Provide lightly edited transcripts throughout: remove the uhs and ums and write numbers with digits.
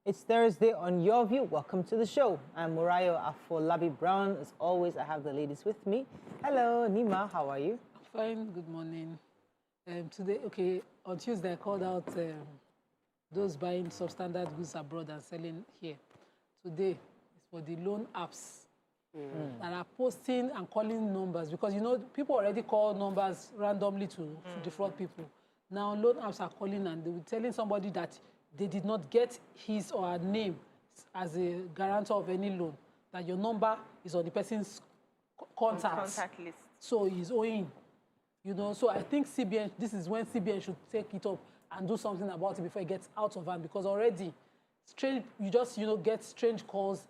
It's Thursday on Your View. Welcome to the show. I'm Murayo Afolabi Brown. As always, I have the ladies with me. Hello, Nima. How are you? Fine. Good morning. Today, on Tuesday, I called out those buying substandard goods abroad and selling here. Today is for the loan apps that are posting and calling numbers, because, you know, people already call numbers randomly to defraud people. Now, loan apps are calling and they will telling somebody that they did not get his or her name as a guarantor of any loan, that your number is on the person's contact list. So he's owing, you know. So I think CBN, this is when CBN should take it up and do something about it before it gets out of hand, because already strange, you just, you know, get strange calls,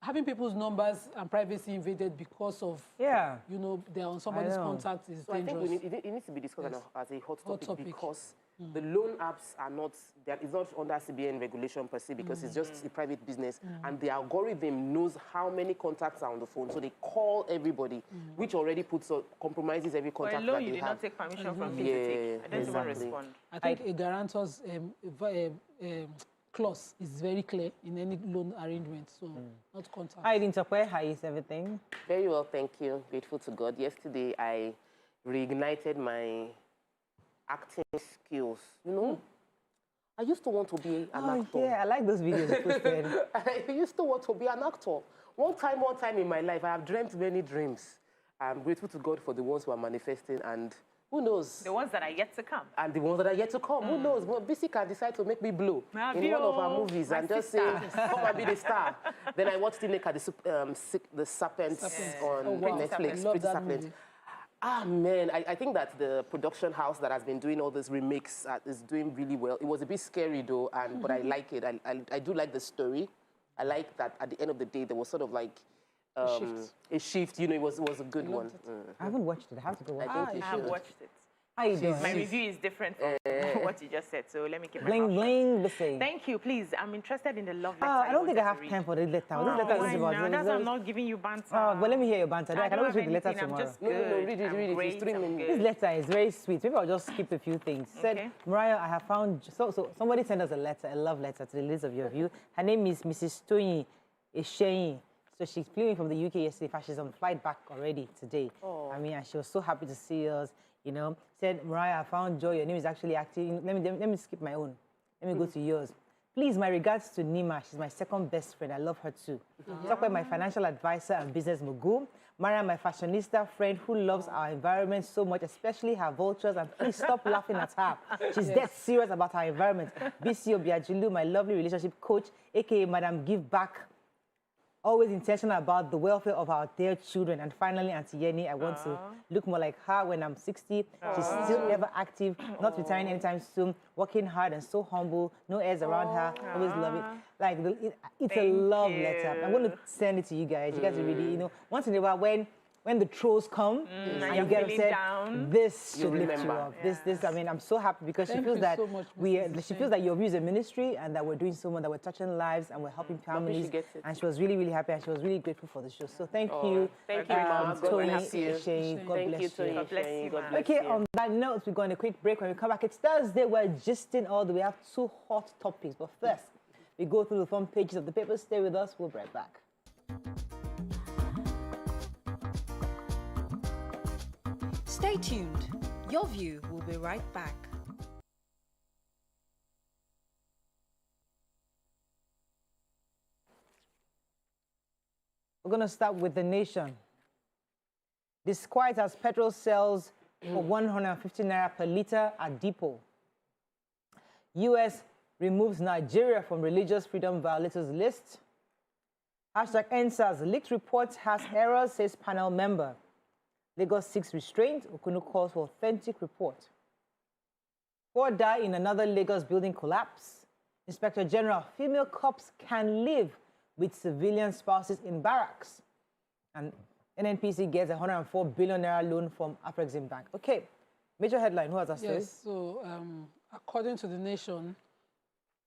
having people's numbers and privacy invaded because of, you know, they're on somebody's contact is dangerous. I think it needs to be discussed as a hot topic because the loan apps are not, it's not under CBN regulation per se, because it's just a private business, and the algorithm knows how many contacts are on the phone, so they call everybody, which already compromises every contact that they have. You did not take permission from me to take. I don't even respond. I think a guarantor's clause is very clear in any loan arrangement, so not contact. Hi, Dintakwe. How is everything? Very well, thank you. Grateful to God. Yesterday, I reignited my acting skills. You know, I used to want to be an actor. Yeah, I like those videos you posted. I used to want to be an actor. One time in my life, I have dreamt many dreams. I'm grateful to God for the ones who are manifesting, and who knows? The ones that are yet to come. And the ones that are yet to come. Who knows? Well, BC can decide to make me blow in one of our movies and just say, come and be the star. Then I watched the Serpents on Netflix. Pretty Serpents. Ah, man, I think that the production house that has been doing all these remakes is doing really well. It was a bit scary, though, but I like it. I do like the story. I like that at the end of the day, there was sort of like a shift. You know, it was a good one. I haven't watched it. I have to go watch it. I have watched it. How you doing? My review is different from what you just said, so let me keep my Bling, mouth bling, the shut. same. Thank you, please. I'm interested in the love letter. I don't think I have time for the letter. Oh, This letter is about. that's why I'm not giving you banter. Oh, but let me hear your banter. I can always read the letter I'm tomorrow. just No, read it. Great, It's 3 minutes. This letter is very sweet. Maybe I'll just skip a few things. Said, Mariah, I have found, so somebody sent us a letter, a love letter to the list of your view. Her name is Mrs. Toyin Isheyin. So she's flew in from the UK yesterday. She's on flight back already today. Oh. I mean, and she was so happy to see us, you know. Said, Mariah, I found joy. Your name is actually active. Let me skip my own. Let me go to yours. Please, my regards to Nima. She's my second best friend. I love her too. Talk about my financial advisor and business mogul. Mariah, my fashionista friend who loves our environment so much, especially her vultures. And please stop laughing at her. She's dead serious about her environment. BC Obiajulu, my lovely relationship coach, aka Madam Give Back. Always intentional about the welfare of our dear children. And finally, Auntie Yenny, I want to look more like her when I'm 60. She's still ever active, not retiring anytime soon, working hard and so humble, no airs around her, always love it. Like, it's a love letter. I'm going to send it to you guys. You guys are really, you know, once in a while when the trolls come and you get upset, this should lift you up. This, I mean, I'm so happy because she feels that she feels that your view is a ministry and that we're doing so much, that we're touching lives and we're helping families. And she was really, really happy and she was really grateful for the show. So thank you. Thank you, Mom. God bless you. God bless you. God bless you. Okay, on that note, we're going to a quick break. When we come back, it's Thursday. We're gisting all the way. We have 2 hot topics. But first, we go through the front pages of the papers. Stay with us. We'll be right back. Stay tuned. Your View will be right back. We're going to start with The Nation. Disquiet as petrol sells for 150 naira per litre at depot. US removes Nigeria from religious freedom violators list. Hashtag NSAS leaked report has errors, says panel member. Lagos 6 restraint. Okunu calls for authentic report. 4 die in another Lagos building collapse. Inspector General, female cops can live with civilian spouses in barracks. And NNPC gets a 104 billion naira loan from Afrexim Bank. Okay, major headline. Who has that story? Yes, so according to The Nation,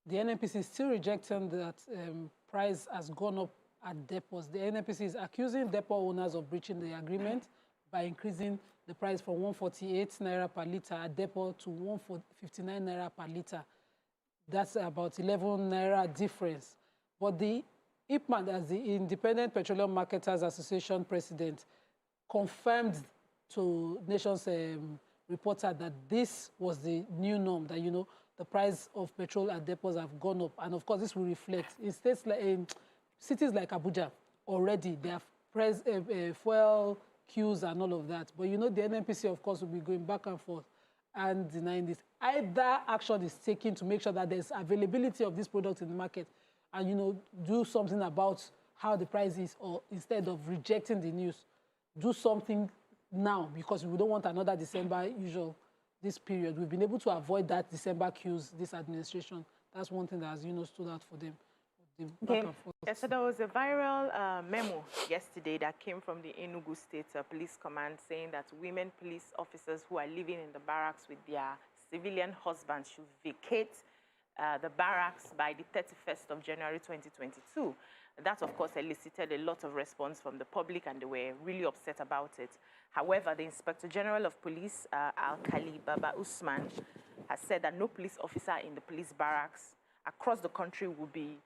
the NNPC is still rejecting that price has gone up at depots. The NNPC is accusing depot owners of breaching the agreement by increasing the price from 148 naira per litre at depot to 159 naira per litre. That's about 11 naira difference. But the IPMAN, as the Independent Petroleum Marketers Association president, confirmed to Nation's reporter that this was the new norm, that, you know, the price of petrol at depots have gone up. And of course, this will reflect in states like, in cities like Abuja, already they have fuel queues and all of that. But you know, the NNPC, of course, will be going back and forth and denying this. Either action is taken to make sure that there's availability of this product in the market and, you know, do something about how the price is, or instead of rejecting the news, do something now, because we don't want another December usual this period. We've been able to avoid that December queues, this administration. That's one thing that has, you know, stood out for them. Okay. Yeah, so there was a viral memo yesterday that came from the Enugu State Police Command saying that women police officers who are living in the barracks with their civilian husbands should vacate the barracks by the 31st of January 2022. That, of course, elicited a lot of response from the public, and they were really upset about it. However, the Inspector General of Police, Alkali Baba Usman, has said that no police officer in the police barracks across the country will be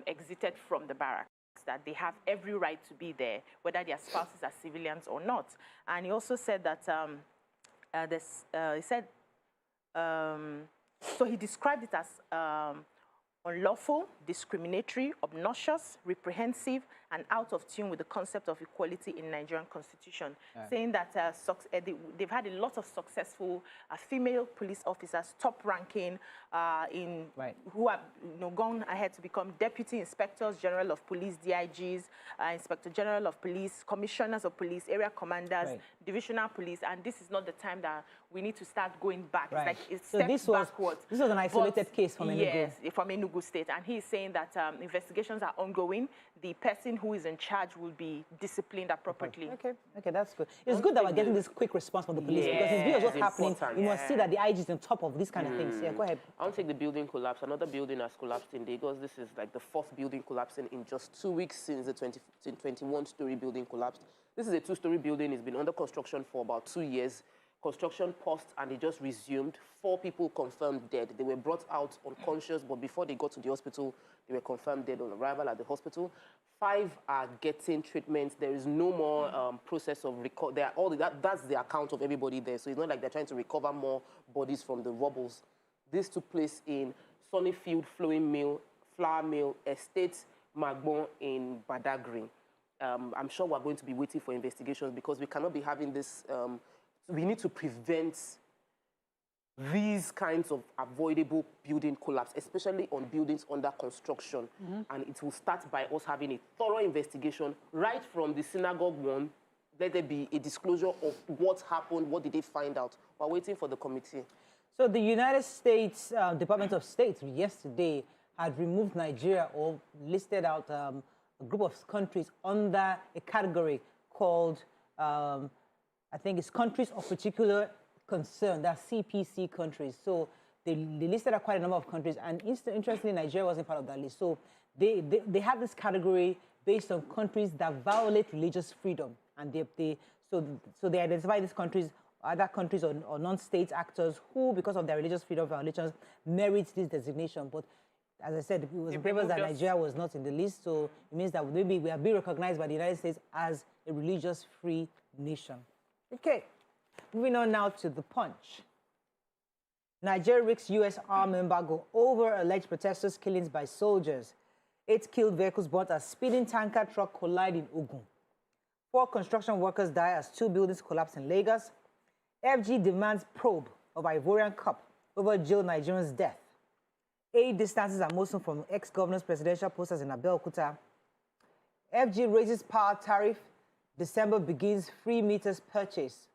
exited from the barracks, that they have every right to be there, whether their spouses are civilians or not. And he also said that, so he described it as unlawful, discriminatory, obnoxious, reprehensive, and out of tune with the concept of equality in Nigerian constitution, saying that they've had a lot of successful female police officers, top-ranking, who have, you know, gone ahead to become deputy inspectors general of police, DIGs, inspector general of police, commissioners of police, area commanders, divisional police, and this is not the time that we need to start going back. It's like it's steps backwards. This was an isolated case from Enugu. Yes, from Enugu State, and he's saying that investigations are ongoing. The person who is in charge will be disciplined appropriately. Okay, that's good. It's good that we're getting this quick response from the police, because in view of what's happening, you must see that the IG is on top of these kind of things. Yeah, go ahead. I'll take the building collapse. Another building has collapsed in Lagos. This is like the fourth building collapsing in just 2 weeks since the 21-story building collapsed. This is a 2-story building. It's been under construction for about 2 years. Construction paused and it just resumed. 4 people confirmed dead. They were brought out unconscious, but before they got to the hospital, they were confirmed dead on arrival at the hospital. 5 are getting treatment. There is no more process of that's the account of everybody there. So it's not like they're trying to recover more bodies from the rubbles. This took place in Sunnyfield Flour Mill Estate, Magbon in Badagry. I'm sure we're going to be waiting for investigations, because we cannot be having this. We need to prevent these kinds of avoidable building collapse, especially on buildings under construction. And it will start by us having a thorough investigation right from the synagogue one. Let there be a disclosure of what happened, what did they find out. We're waiting for the committee. So the United States Department of State yesterday had removed Nigeria, or listed out a group of countries under a category called, I think it's countries of particular concern. That's CPC countries. So they listed out quite a number of countries, and interestingly, Nigeria wasn't part of that list. So they have this category based on countries that violate religious freedom, and so they identify these countries, other countries or non-state actors who, because of their religious freedom violations, merit this designation. But as I said, it was in papers that Nigeria was not in the list, so it means that maybe we have been recognized by the United States as a religious-free nation. Okay, moving on now to The Punch. Nigeria risks U.S. armed embargo over alleged protesters' killings by soldiers. 8 killed vehicles burnt as speeding tanker truck collide in Ogun. 4 construction workers die as 2 buildings collapse in Lagos. FG demands probe of Ivorian Cup over jailed Nigerian's death. 8 distances are motion from ex-governor's presidential posters in Abeokuta. FG raises power tariff. December begins free meters purchase.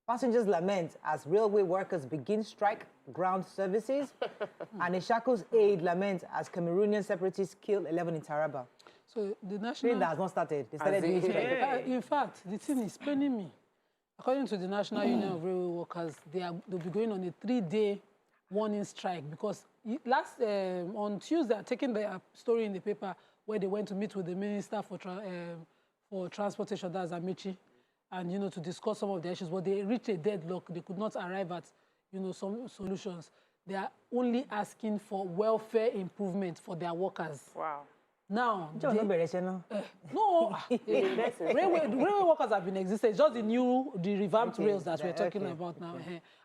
Passengers lament as railway workers begin strike ground services. And Ishaku's aide laments as Cameroonian separatists kill 11 in Taraba. So the national... That has not started. They started doing strike. In fact, the thing is paining me. According to the National Union of Railway Workers, they'll be going on a 3-day warning strike, because on Tuesday, I taken the story in the paper where they went to meet with the Minister for Transportation, that's Amici, and, you know, to discuss some of the issues. But they reached a deadlock. They could not arrive at, you know, some solutions. they are only asking for welfare improvement for their workers. Wow. Now, railway workers have been existing. It's just the revamped rails that we're talking about now.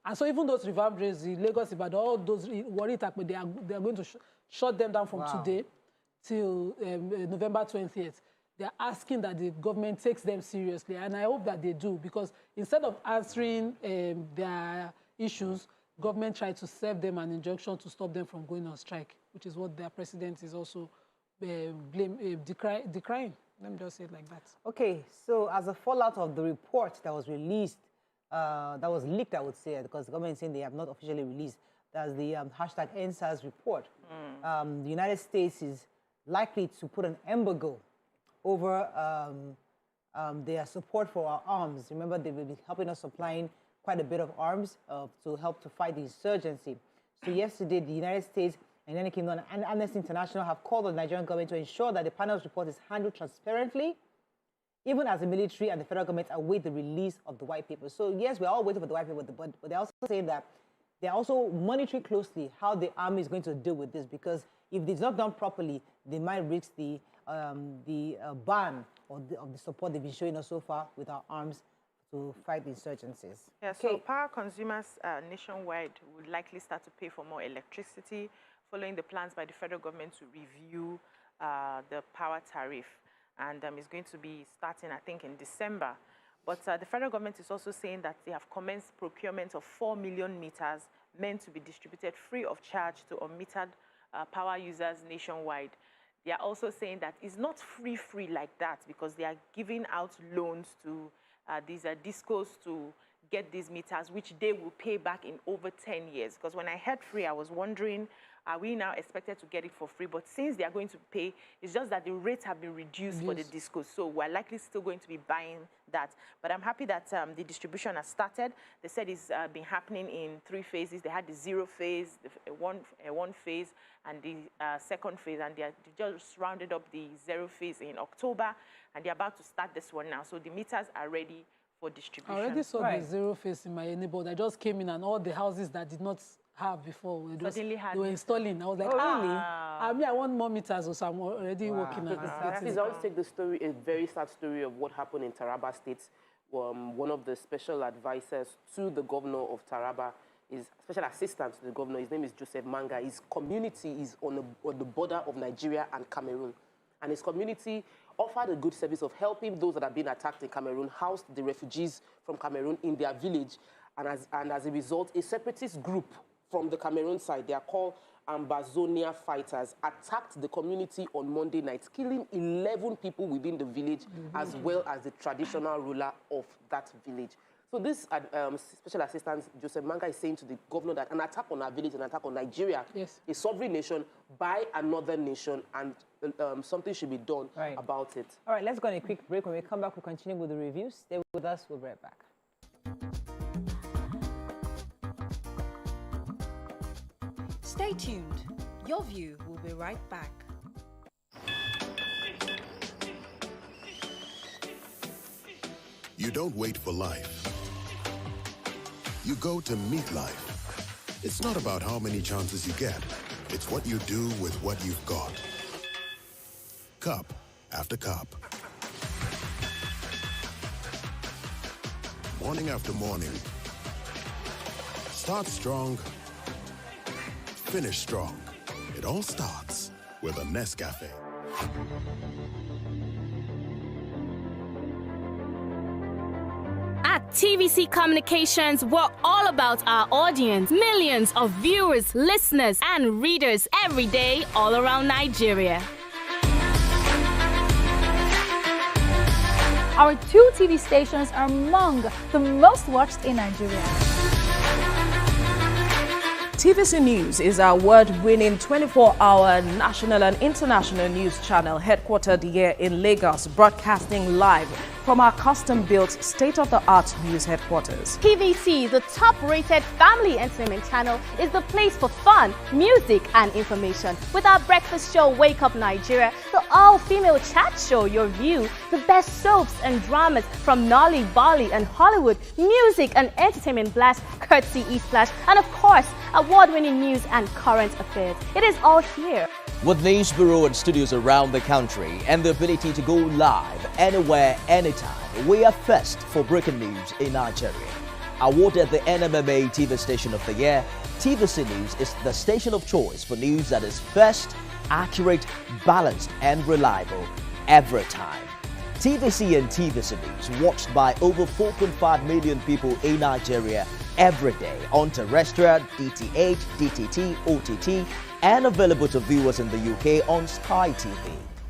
And so even those revamped rails, the Lagos, but all those worried, they are going to shut them down from today till November 20th. They're asking that the government takes them seriously, and I hope that they do, because instead of answering their issues, government tried to serve them an injunction to stop them from going on strike, which is what their president is also decrying. Let me just say it like that. Okay, so as a fallout of the report that was released, that was leaked, I would say, because the government is saying they have not officially released, that's the hashtag NSAS report. The United States is likely to put an embargo over their support for our arms. Remember, they will be helping us supplying quite a bit of arms to help to fight the insurgency. So yesterday, the United States and United Kingdom and Amnesty International have called on the Nigerian government to ensure that the panel's report is handled transparently, even as the military and the federal government await the release of the white paper. So yes, we're all waiting for the white paper, but they're also saying that they're also monitoring closely how the army is going to deal with this, because if it's not done properly, they might risk the ban of the support they've been showing us so far with our arms to fight the insurgencies. Yeah, so power consumers nationwide would likely start to pay for more electricity following the plans by the federal government to review the power tariff. And it's going to be starting, I think, in December. But the federal government is also saying that they have commenced procurement of 4 million meters meant to be distributed free of charge to unmetered power users nationwide. They are also saying that it's not free like that, because they are giving out loans to these discos to get these meters, which they will pay back in over 10 years. Because when I heard free, I was wondering, are we now expected to get it for free? But since they are going to pay, it's just that the rates have been reduced for the discos. So we're likely still going to be buying that. But I'm happy that the distribution has started. They said it's been happening in 3 phases. They had the 0 phase, the one phase, and the second phase. And they just rounded up the 0 phase in October. And they're about to start this one now. So the meters are ready for distribution. I already saw the 0 phase in my neighborhood. I just came in, and all the houses that did not have before they were installing. I was like, really? I mean, I want more meters, so I'm already working on it. Please, I want to take the story, a very sad story of what happened in Taraba State. One of the special advisors to the governor of Taraba, is special assistant to the governor. His name is Joseph Manga. His community is on the border of Nigeria and Cameroon. And his community offered a good service of helping those that have been attacked in Cameroon, housed the refugees from Cameroon in their village. And as a result, a separatist group from the Cameroon side, they are called Ambazonia fighters, attacked the community on Monday night, killing 11 people within the village, as well as the traditional ruler of that village. So this special assistant, Joseph Manga, is saying to the governor that an attack on our village, an attack on Nigeria, a sovereign nation, by another nation, and something should be done about it. All right, let's go on a quick break. When we come back, we'll continue with the reviews. Stay with us. We'll be right back. Stay tuned. Your View will be right back. You don't wait for life. You go to meet life. It's not about how many chances you get. It's what you do with what you've got. Cup after cup. Morning after morning. Start strong. Finish strong. It all starts with a Nescafe. At TVC Communications, we're all about our audience. Millions of viewers, listeners, and readers every day all around Nigeria. Our 2 TV stations are among the most watched in Nigeria. TVC News is our award-winning 24-hour national and international news channel headquartered here in Lagos, broadcasting live from our custom-built, state-of-the-art news headquarters. TVC, the top-rated family entertainment channel, is the place for fun, music, and information. With our breakfast show, Wake Up Nigeria, the all-female chat show, Your View, the best soaps and dramas from Nolly, Bali, and Hollywood, music and entertainment blast, courtesy Eastplash, and of course, award-winning news and current affairs. It is all here. With news bureau and studios around the country and the ability to go live anywhere, anytime, we are first for breaking news in Nigeria. Awarded the NMMA TV Station of the Year, TVC News is the station of choice for news that is first, accurate, balanced, and reliable every time. TVC and TVC News watched by over 4.5 million people in Nigeria every day on terrestrial, DTH, DTT, OTT, and available to viewers in the UK on Sky TV.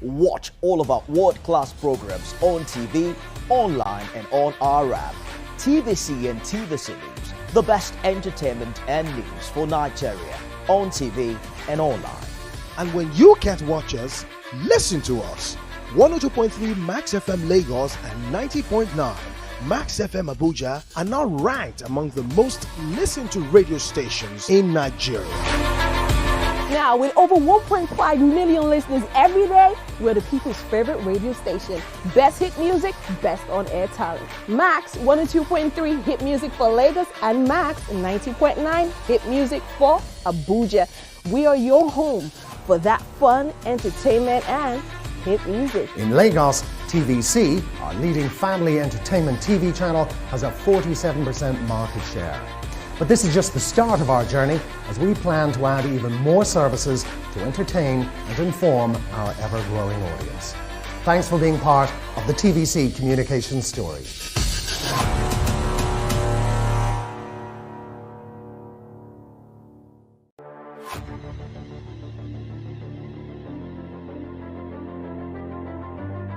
Watch all of our world-class programs on TV, online, and on our app. TVC and TVC News, the best entertainment and news for Nigeria on TV and online. And when you can't watch us, listen to us. 102.3 Max FM Lagos and 90.9 Max FM Abuja are now ranked among the most listened to radio stations in Nigeria. Now, with over 1.5 million listeners every day, we're the people's favorite radio station. Best hit music, best on-air talent. Max 102.3 hit music for Lagos and Max 90.9 hit music for Abuja. We are your home for that fun, entertainment, and hit music. In Lagos, TVC, our leading family entertainment TV channel, has a 47% market share. But this is just the start of our journey, as we plan to add even more services to entertain and inform our ever-growing audience. Thanks for being part of the TVC communications story.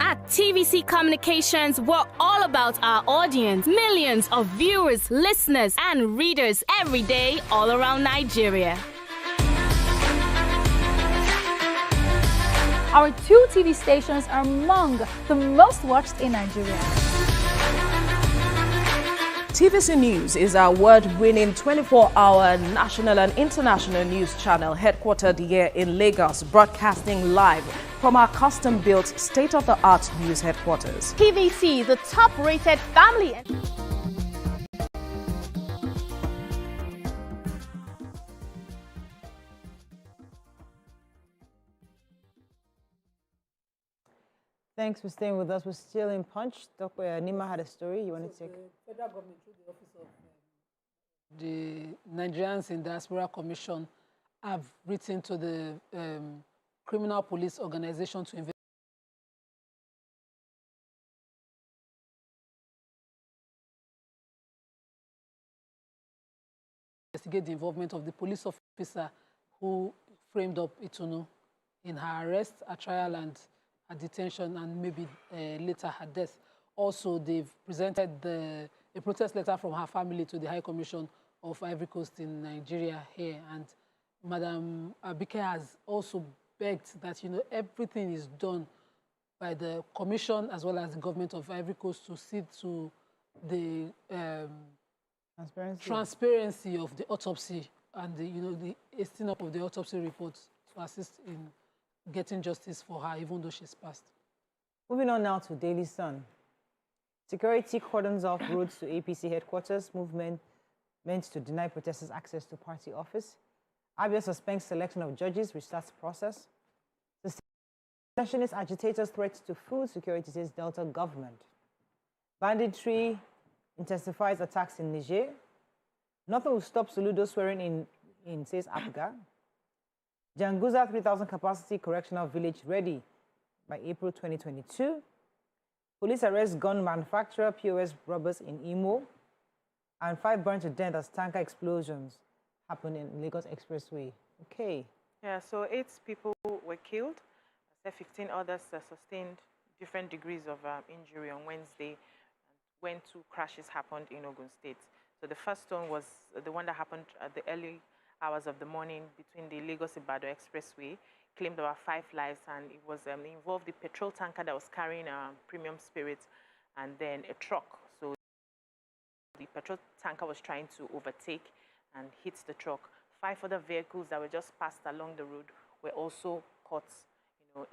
At TVC Communications, we're all about our audience. Millions of viewers, listeners, and readers every day all around Nigeria. Our 2 TV stations are among the most watched in Nigeria. TVC News is our award-winning 24-hour national and international news channel headquartered here in Lagos, broadcasting live from our custom-built, state-of-the-art news headquarters. TVC, the top-rated family. Thanks for staying with us. We're still in Punch. Dr. Nima had a story you want to take. The federal government, through the office of the Nigerians in Diaspora Commission, have written to the criminal police organization to investigate the involvement of the police officer who framed up Itunu in her arrest, her trial, and her detention, and maybe later her death. Also, they've presented a protest letter from her family to the High Commission of Ivory Coast in Nigeria here. And Madam Abike has also begged that, you know, everything is done by the Commission as well as the government of Ivory Coast to see to the transparency of the autopsy and the, you know, the hastening up of the autopsy reports to assist in getting justice for her, even though she's passed. Moving on now to Daily Sun. Security cordons off roads to APC headquarters, movement meant to deny protesters access to party office. Abia suspends selection of judges, restarts process. Secessionist agitators threat to food security, says Delta government. Banditry intensifies attacks in Niger. Nothing will stop Soludo swearing in says APGA. Janguza 3,000 capacity correctional village ready by April 2022. Police arrest gun manufacturer, POS robbers in Imo. And 5 burned to death as tanker explosions happen in Lagos Expressway. Okay. Yeah, so 8 people were killed. 15 others sustained different degrees of injury on Wednesday when 2 crashes happened in Ogun State. So the first one was the one that happened at the early hours of the morning between the Lagos-Ibadan Expressway, claimed about 5 lives, and it was involved the petrol tanker that was carrying premium spirits, and then a truck. So the petrol tanker was trying to overtake and hit the truck. 5 other vehicles that were just passed along the road were also caught,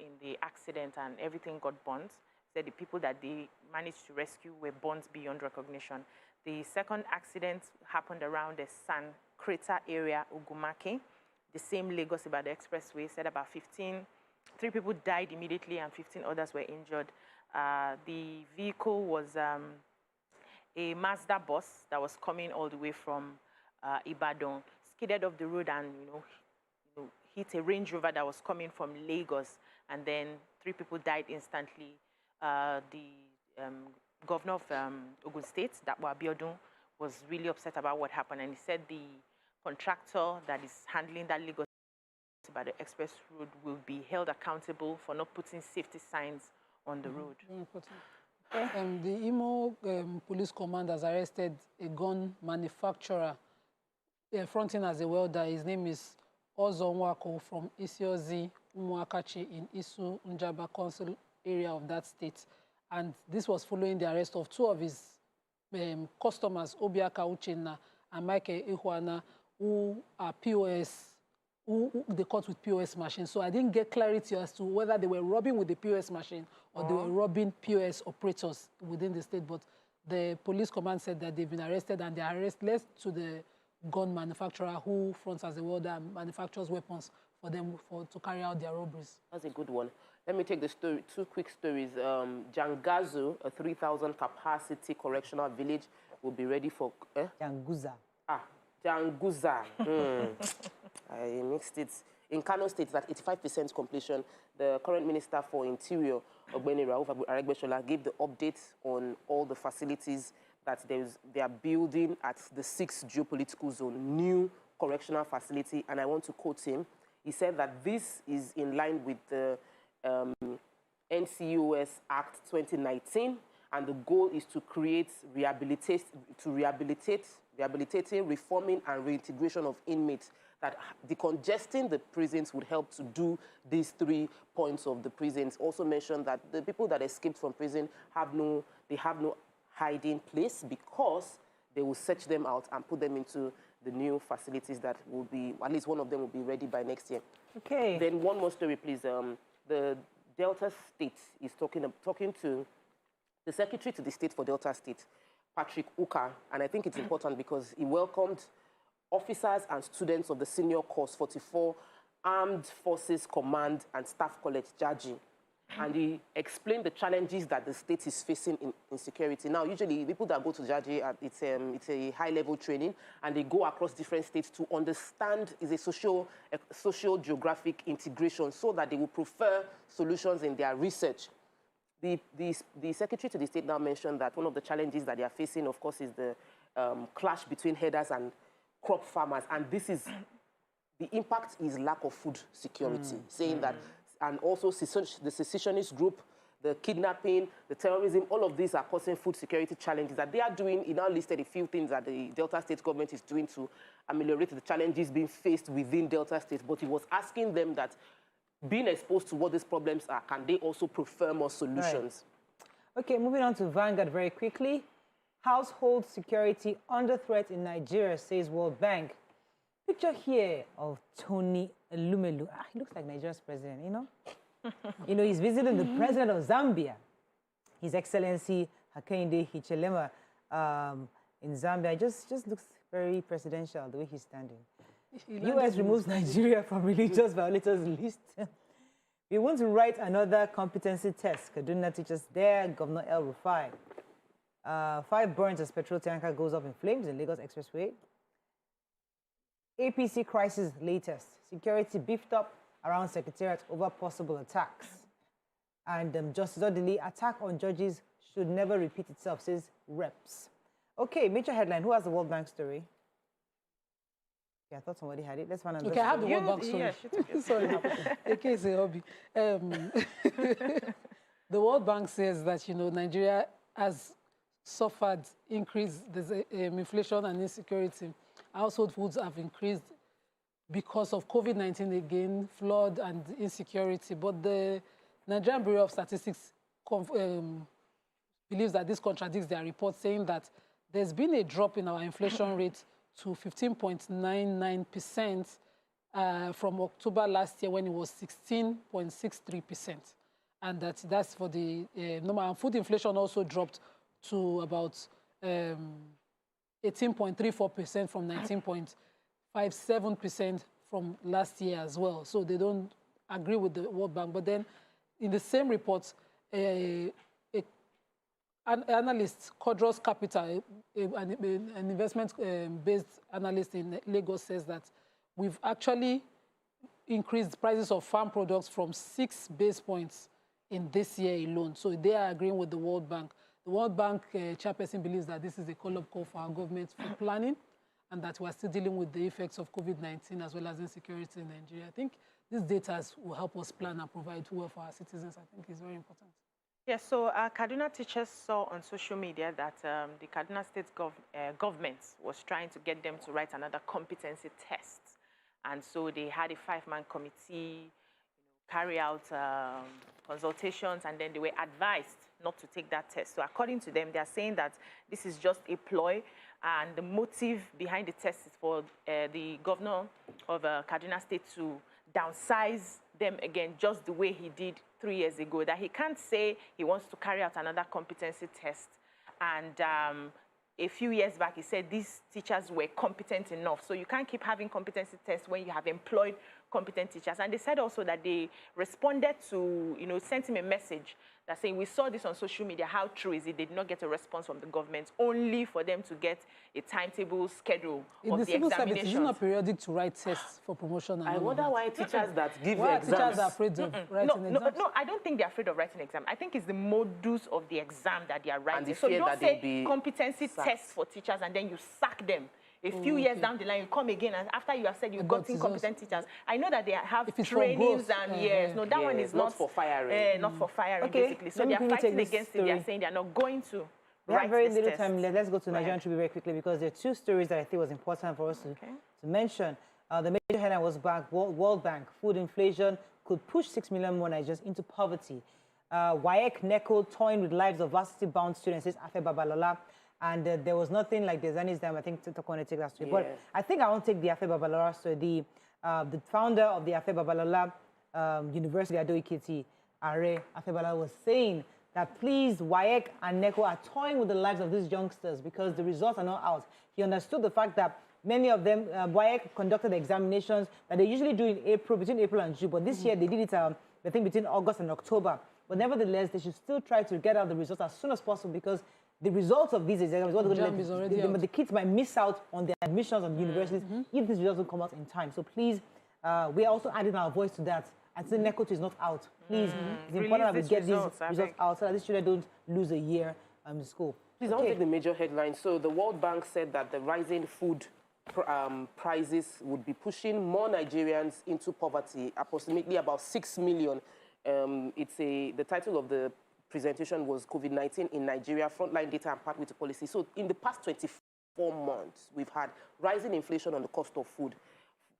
in the accident, and everything got burnt. Said the people that they managed to rescue were burnt beyond recognition. The second accident happened around the San Crater area, Ugumake, the same Lagos-Ibadan Expressway. Said about 3 people died immediately and 15 others were injured. The vehicle was a Mazda bus that was coming all the way from Ibadan, skidded off the road and hit a Range Rover that was coming from Lagos, and then 3 people died instantly. The governor of Ogun State, Dapo Abiodun, was really upset about what happened, and he said the contractor that is handling that Lagos by the express road will be held accountable for not putting safety signs on the road. The Imo Police Command has arrested a gun manufacturer fronting as a welder. His name is Ozo Nwako from Isiozi Umuakachi in Isu Njaba Council area of that state. And this was following the arrest of 2 of his customers, Obiaka Uchenna and Michael Ihuana, who are POS, who they caught with POS machines. So I didn't get clarity as to whether they were robbing with the POS machine or they were robbing POS operators within the state. But the police command said that they've been arrested, and the arrest led to the gun manufacturer who fronts as a welder and manufactures weapons for them to carry out their robberies. That's a good one. Let me take the story, 2 quick stories. Jangazu, a 3,000 capacity correctional village, will be ready for... Janguza. Janguza. I mixed it. In Kano State, at 85% completion, the current Minister for Interior, Ogbeni Rauf Aregbesola, gave the update on all the facilities that they are building at the 6th geopolitical zone, new correctional facility. And I want to quote him. He said that this is in line with the NCUS Act 2019, and the goal is to create rehabilitating, reforming, and reintegration of inmates. That decongesting the prisons would help to do these 3 points of the prisons. Also mentioned that the people that escaped from prison have no hiding place, because they will search them out and put them into the new facilities that will be, at least one of them will be ready by next year. Okay. Then one more story, please. The Delta State is talking to the Secretary to the State for Delta State, Patrick Uka, and I think it's important because he welcomed officers and students of the senior course 44 Armed Forces Command and Staff College, Jaji. And he explained the challenges that the state is facing in security. Now, usually, people that go to Jaji, it's a high-level training, and they go across different states to understand is a social-geographic integration, so that they will prefer solutions in their research. The Secretary to the State now mentioned that one of the challenges that they are facing, of course, is the clash between herders and crop farmers, and the impact is lack of food security, saying that. And also the secessionist group, the kidnapping, the terrorism, all of these are causing food security challenges that they are doing. He now listed a few things that the Delta State government is doing to ameliorate the challenges being faced within Delta State. But he was asking them that, being exposed to what these problems are, can they also prefer more solutions? Right. Okay, moving on to Vanguard very quickly. Household security under threat in Nigeria, says World Bank. Picture here of Tony Elumelu. He looks like Nigeria's president, you know? He's visiting the president of Zambia, His Excellency Hakainde Hichilema, in Zambia. Just looks very presidential, the way he's standing. U.S. removes Nigeria from religious violators list. We want to write another competency test. Kaduna teachers there, Governor El Rufai. 5 burns as petrol tanker goes up in flames in Lagos Expressway. APC crisis latest. Security beefed up around Secretariat over possible attacks. And Justice Odili, attack on judges should never repeat itself, says reps. Okay, major headline. Who has the World Bank story? Yeah, I thought somebody had it. Let's find out. Okay, I have the World Bank story. Yeah, sorry. Okay, it's a hobby. The World Bank says that, Nigeria has suffered increased inflation and insecurity. Household foods have increased because of COVID-19 again, flood and insecurity. But the Nigerian Bureau of Statistics believes that this contradicts their report, saying that there's been a drop in our inflation rate to 15.99% from October last year, when it was 16.63%. And that's for the normal. And food inflation also dropped to about 18.34% from 19.57% from last year as well. So they don't agree with the World Bank. But then in the same report, an analyst, Codros Capital, an investment-based analyst in Lagos, says that we've actually increased prices of farm products from 6 base points in this year alone. So they are agreeing with the World Bank. The World Bank chairperson believes that this is a call-up call for our government for planning, and that we're still dealing with the effects of COVID-19 as well as insecurity in Nigeria. I think these data will help us plan and provide well for our citizens. I think it's very important. Yes, so Kaduna teachers saw on social media that the Kaduna State government was trying to get them to write another competency test. And so they had a 5-man committee, carry out consultations, and then they were advised not to take that test. So according to them, they are saying that this is just a ploy, and the motive behind the test is for the governor of Kaduna State to downsize them again, just the way he did 3 years ago, that he can't say he wants to carry out another competency test. And a few years back, he said these teachers were competent enough. So you can't keep having competency tests when you have employed competent teachers. And they said also that they responded to, sent him a message that saying, we saw this on social media, how true is it? They did not get a response from the government, only for them to get a timetable schedule of the examinations. It's not periodic to write tests for promotion. And I wonder why teachers that give why exams. Teachers are afraid of writing exams? No, I don't think they're afraid of writing exam. I think it's the modus of the exam that they are writing. And the so fear you don't that say competency tests for teachers and then you sack them. A few years down the line, you come again, and after you have said you've got incompetent teachers, I know that they have trainings and yes, no, that one is not for firing. Not for firing, basically. So they are fighting against it. They are saying they are not going to. We have very little time. Let's go to Nigerian Tribune very quickly, because there are 2 stories that I think was important for us to mention. The major headline was World Bank, food inflation could push 6 million more Nigerians into poverty. WAEC NECO toying with lives of varsity-bound students, says Afe Babalola. And there was nothing like there's any time, I think, to take that story. But I think I won't take the Afe Babalola story. The founder of the Afe Babalola University, Ado Ekiti, Are Afe Babalola, was saying that please, WAEC and NECO are toying with the lives of these youngsters because the results are not out. He understood the fact that many of them, WAEC conducted examinations that they usually do in April, between April and June. But this year they did it, I think, between August and October. But nevertheless, they should still try to get out the results as soon as possible, because the results of these exams, the kids might miss out on their admissions on universities if these results don't come out in time. So please, we are also adding our voice to that. And say NECO is not out. Please, it's important that we get these results out so that these children don't lose a year in school. Please, I'll take the major headlines. So the World Bank said that the rising food prices would be pushing more Nigerians into poverty, approximately about 6 million. The title of the presentation was COVID-19 in Nigeria, Frontline Data and Pathway to Policy. So in the past 24 months, we've had rising inflation on the cost of food.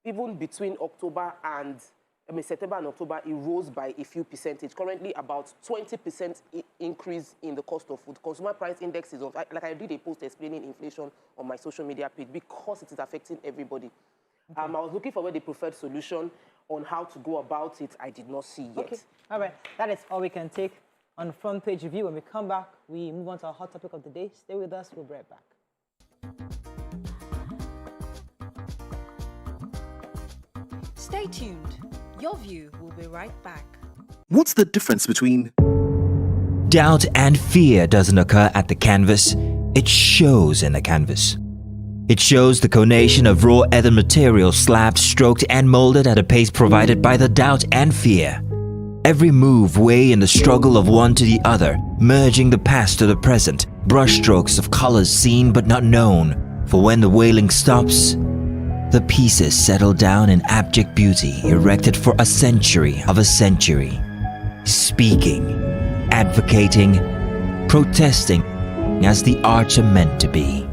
Even between September and October, it rose by a few percentage. Currently, about 20% increase in the cost of food. Consumer price index is on, like I did a post explaining inflation on my social media page, because it is affecting everybody. I was looking for the preferred solution on how to go about it. I did not see yet. Okay. All right. That is all we can take on front page review. When we come back, we move on to our hot topic of the day. Stay with us. We'll be right back. Stay tuned. Your view will be right back. What's the difference between doubt and fear doesn't occur at the canvas, it shows in the canvas. It shows the conation of raw earthen material slabbed, stroked and molded at a pace provided by the doubt and fear. Every move way in the struggle of one to the other, merging the past to the present, brushstrokes of colors seen but not known. For when the wailing stops, the pieces settle down in abject beauty erected for a century of a century. Speaking, advocating, protesting as the arts are meant to be.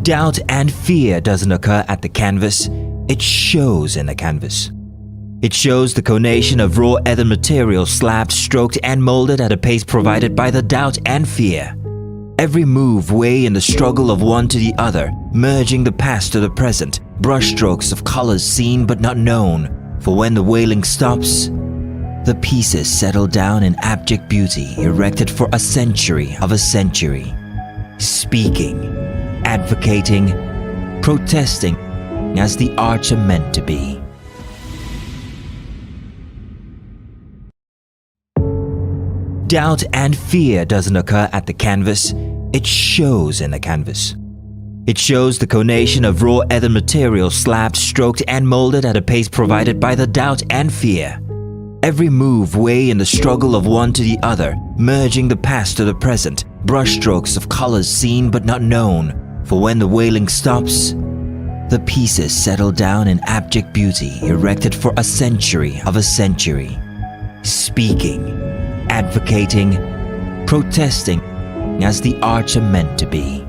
Doubt and fear doesn't occur at the canvas, it shows in the canvas. It shows the conation of raw earthen material slabbed, stroked and molded at a pace provided by the doubt and fear. Every move way in the struggle of one to the other, merging the past to the present, brushstrokes of colors seen but not known. For when the wailing stops, the pieces settle down in abject beauty erected for a century of a century. Speaking, advocating, protesting as the arts are meant to be. Doubt and fear doesn't occur at the canvas, it shows in the canvas. It shows the conation of raw earthen material slabbed, stroked and molded at a pace provided by the doubt and fear. Every move way in the struggle of one to the other, merging the past to the present, brushstrokes of colors seen but not known. For when the wailing stops, the pieces settle down in abject beauty erected for a century of a century. Speaking, advocating, protesting as the arts are meant to be.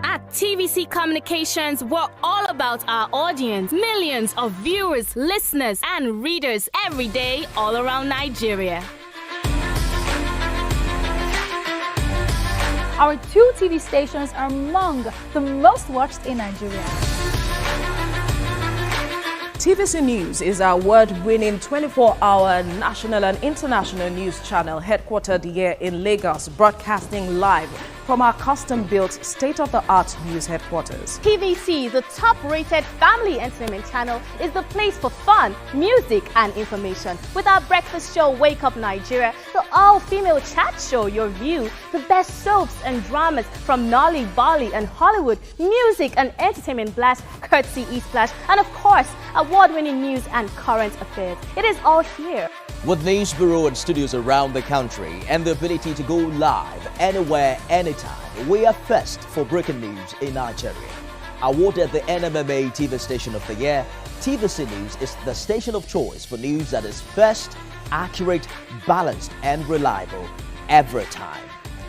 At TVC Communications, we're all about our audience. Millions of viewers, listeners, and readers every day all around Nigeria. Our 2 TV stations are among the most watched in Nigeria. TVC News is our award-winning 24-hour national and international news channel headquartered here in Lagos, broadcasting live from our custom-built state-of-the-art news headquarters. TVC, the top-rated family entertainment channel, is the place for fun, music, and information. With our breakfast show, Wake Up Nigeria, the all-female chat show, Your View, the best soaps and dramas from Nolly, Bolly, and Hollywood, music and entertainment blast, courtesy E-Splash, and of course, award-winning news and current affairs. It is all here. With news bureau and studios around the country and the ability to go live anywhere, anytime, we are first for breaking news in Nigeria. Awarded the NMMA TV Station of the Year, TVC News is the station of choice for news that is first, accurate, balanced and reliable every time.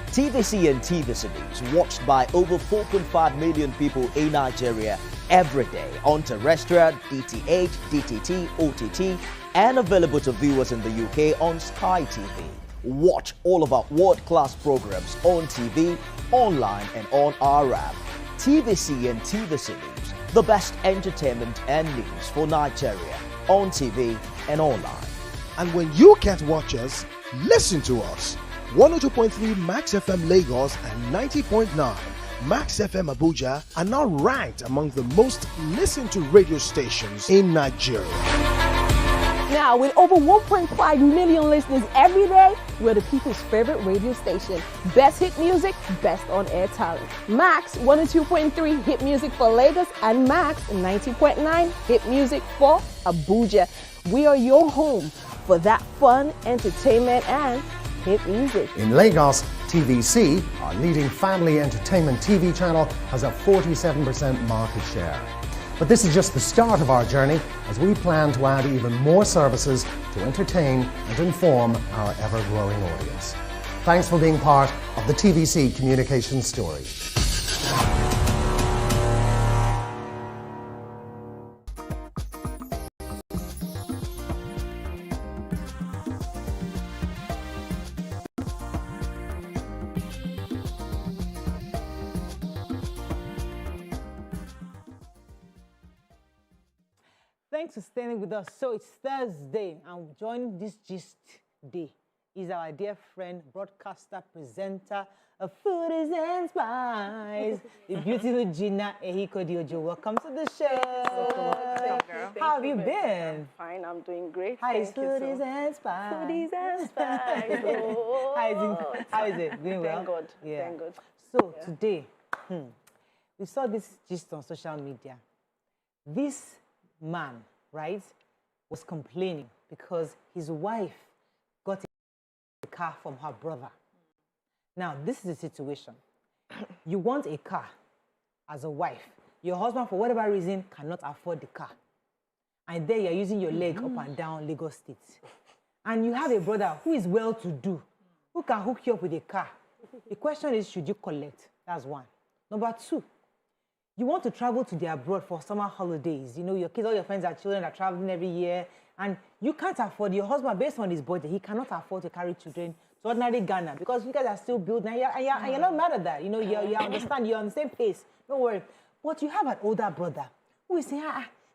TVC and TVC News watched by over 4.5 million people in Nigeria every day on terrestrial, DTH, DTT, OTT, and available to viewers in the UK on Sky TV. Watch all of our world-class programs on TV, online, and on our app. TVC and TVC News, the best entertainment and news for Nigeria on TV and online. And when you can't watch us, listen to us. 102.3 Max FM Lagos and 90.9 Max FM Abuja are now ranked among the most listened to radio stations in Nigeria. Now, with over 1.5 million listeners every day, we're the people's favorite radio station. Best hit music, best on-air talent. Max 102.3 hit music for Lagos and Max 90.9 hit music for Abuja. We are your home for that fun, entertainment, and hit music. In Lagos, TVC, our leading family entertainment TV channel, has a 47% market share. But this is just the start of our journey as we plan to add even more services to entertain and inform our ever-growing audience. Thanks for being part of the TVC Communications story. Thanks for staying with us. So it's Thursday, and joining this gist day is our dear friend, broadcaster, presenter of Foodies and Spice, the beautiful Gina Ehiko-Diojo. Welcome to the show. How have you been? Fine, I'm doing great. How is Foodies and Spice? Foodies and Spice. Oh. How is it? Doing well? Thank God. Yeah. Thank God. So today, we saw this gist on social media. This man, right, was complaining because his wife got a car from her brother. Now, this is the situation. You want a car as a wife. Your husband, for whatever reason, cannot afford the car. And then you're using your leg up and down Lagos State. And you have a brother who is well-to-do, who can hook you up with a car. The question is, should you collect? That's one. Number two, you want to travel to the abroad for summer holidays. You know, your kids, all your friends, children are traveling every year, and you can't afford, your husband, based on his budget, he cannot afford to carry children to ordinary Ghana because you guys are still building, and you're not mad at that. You know, you understand, you're on the same pace. Don't worry. But you have an older brother who is saying,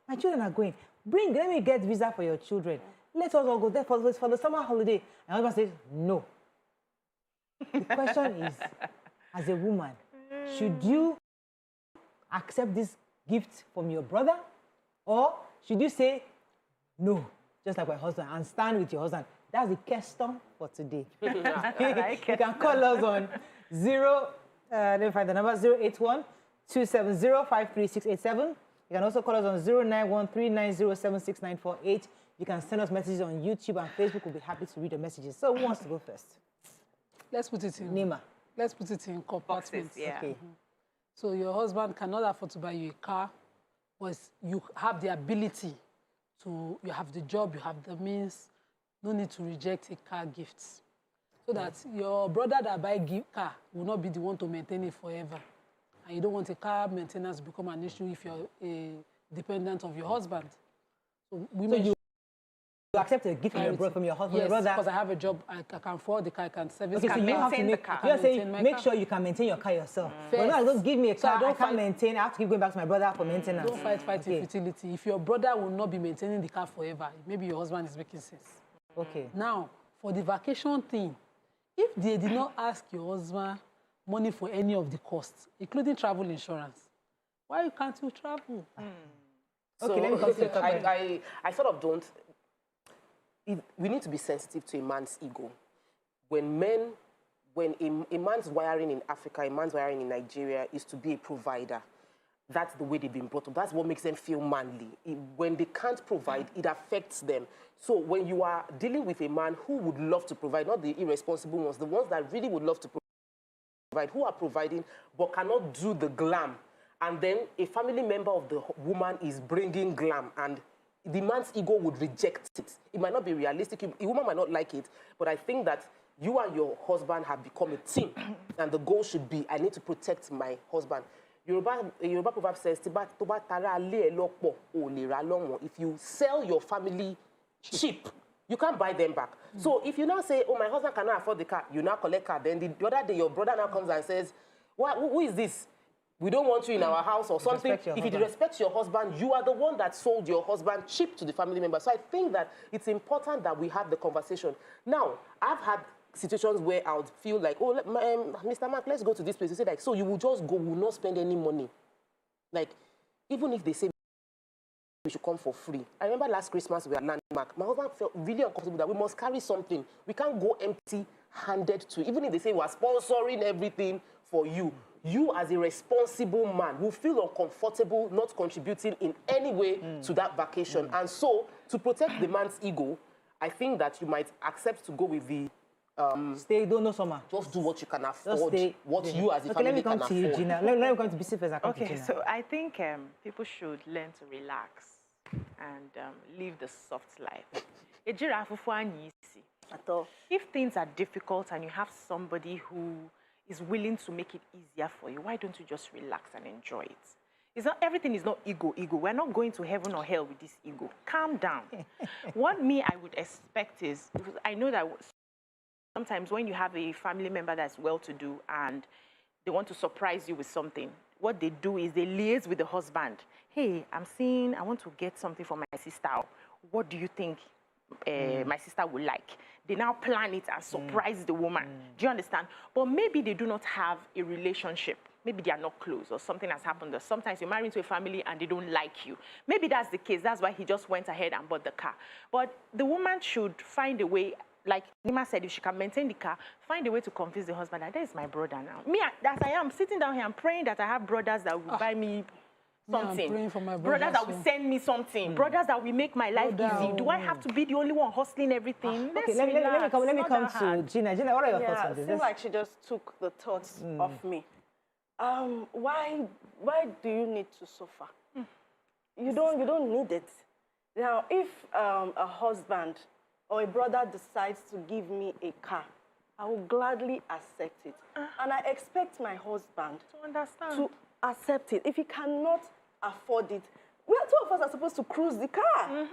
my children are going. Let me get visa for your children. Let us all go there for the summer holiday. And husband says, no. The question is, as a woman, should you accept this gift from your brother, or should you say no, just like my husband, and stand with your husband? That's the question for today. You can call us on let me find the number, 081-270-53687. You can also call us on 091-390-76948. You can send us messages on YouTube and Facebook. We'll be happy to read the messages. So who wants to go first? Let's put it in. Nima. Let's put it in compartments. Yeah. Okay. So your husband cannot afford to buy you a car, but you have the ability to, you have the job, you have the means, no need to reject a car gift. So that your brother that buy car will not be the one to maintain it forever. And you don't want a car maintenance to become an issue if you're a dependent of your husband. So women you accept a gift from your husband, yes, brother? Because I have a job, I can afford the car, I can service the car. So you have to you're saying make sure you can maintain your car yourself. But not just give me a car, I can't maintain, I have to keep going back to my brother for maintenance. Don't fight infertility. If your brother will not be maintaining the car forever, maybe your husband is making sense. Okay. Now, for the vacation thing, if they did not ask your husband money for any of the costs, including travel insurance, why can't you travel? Okay, let me consider. I sort of don't. We need to be sensitive to a man's ego. When a man's wiring in Africa, a man's wiring in Nigeria is to be a provider. That's the way they've been brought up. That's what makes them feel manly. When they can't provide, it affects them. So when you are dealing with a man who would love to provide, not the irresponsible ones, the ones that really would love to provide, who are providing but cannot do the glam, and then a family member of the woman is bringing glam, and the man's ego would reject it. It might not be realistic. A woman might not like it, but I think that you and your husband have become a team, and the goal should be, I need to protect my husband. Yoruba proverb says, if you sell your family cheap, you can't buy them back. So if you now say, oh, my husband cannot afford the car, you now collect car, then the other day your brother now comes and says, who is this? We don't want you in our house or something. If you respect your husband, you are the one that sold your husband cheap to the family member. So I think that it's important that we have the conversation. Now, I've had situations where I would feel like, oh, Mr. Mark, let's go to this place. You say, like, so you will just go, will not spend any money. Like, even if they say we should come for free. I remember last Christmas we were at Landmark. My husband felt really uncomfortable that we must carry something. We can't go empty-handed to, even if they say we are sponsoring everything for you. You, as a responsible man, will feel uncomfortable not contributing in any way to that vacation. And so, to protect the man's ego, I think that you might accept to go with the stay, don't know summer. Just do what you can afford. Just stay. What you as a family let me come can to you, afford. Gina. Let me come to BC first. Okay, so I think people should learn to relax and live the soft life. If things are difficult and you have somebody who is willing to make it easier for you, why don't you just relax and enjoy it? It's not, everything is not ego. We're not going to heaven or hell with this ego. Calm down. What I would expect is, I know that sometimes when you have a family member that's well-to-do and they want to surprise you with something, what they do is they liaise with the husband. Hey, I want to get something for my sister. What do you think my sister would like? They now plan it and surprise the woman. Do you understand? But maybe they do not have a relationship. Maybe they are not close or something has happened. Or sometimes you marry into a family and they don't like you. Maybe that's the case. That's why he just went ahead and bought the car. But the woman should find a way, like Nima said, if she can maintain the car, find a way to convince the husband that is my brother now. Me, as I am sitting down here, I'm praying that I have brothers that will buy me something. I'm praying for my brothers that will send me something. Brothers that will make my life easy. Do I have to be the only one hustling everything? Okay, let me come to Gina. Gina, what are your thoughts on this? It seems like she just took the thoughts of me. Why do you need to suffer? You don't need it. Now, if a husband or a brother decides to give me a car, I will gladly accept it. And I expect my husband to accept it. If he cannot afford it, two of us are supposed to cruise the car.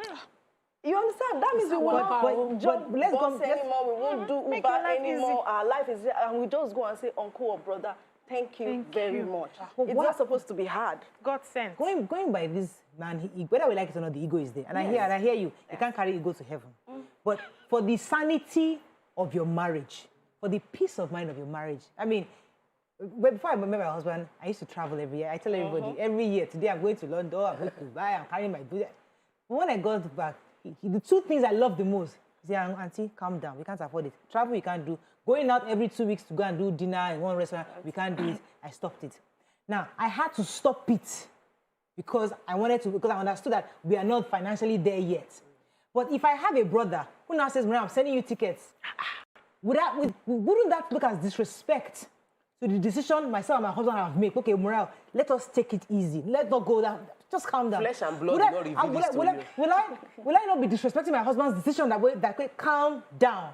You understand? That means we will not jump bus anymore. We won't do Uber anymore. Our life is there, and we just go and say, uncle or brother, thank you very much. It's not supposed to be hard. God sent. Going by this man, whether we like it or not, the ego is there. And I hear you. You can't carry ego to heaven. But for the sanity of your marriage, for the peace of mind of your marriage, I mean, before I met my husband, I used to travel every year. I tell everybody, every year, today I'm going to London, I'm going to Dubai, I'm carrying my dude. But when I got back, the two things I love the most, he said, auntie, calm down, we can't afford it. Travel, we can't do. Going out every 2 weeks to go and do dinner in one restaurant, we can't do it. I stopped it. Now, I had to stop it because I understood that we are not financially there yet. But if I have a brother who now says, I'm sending you tickets, wouldn't that look as disrespect to the decision myself and my husband have made? Okay, Morale, let us take it easy. Let's not go down. Just calm down. Flesh and blood will not reveal this to you. Will I not be disrespecting my husband's decision that way? Calm down.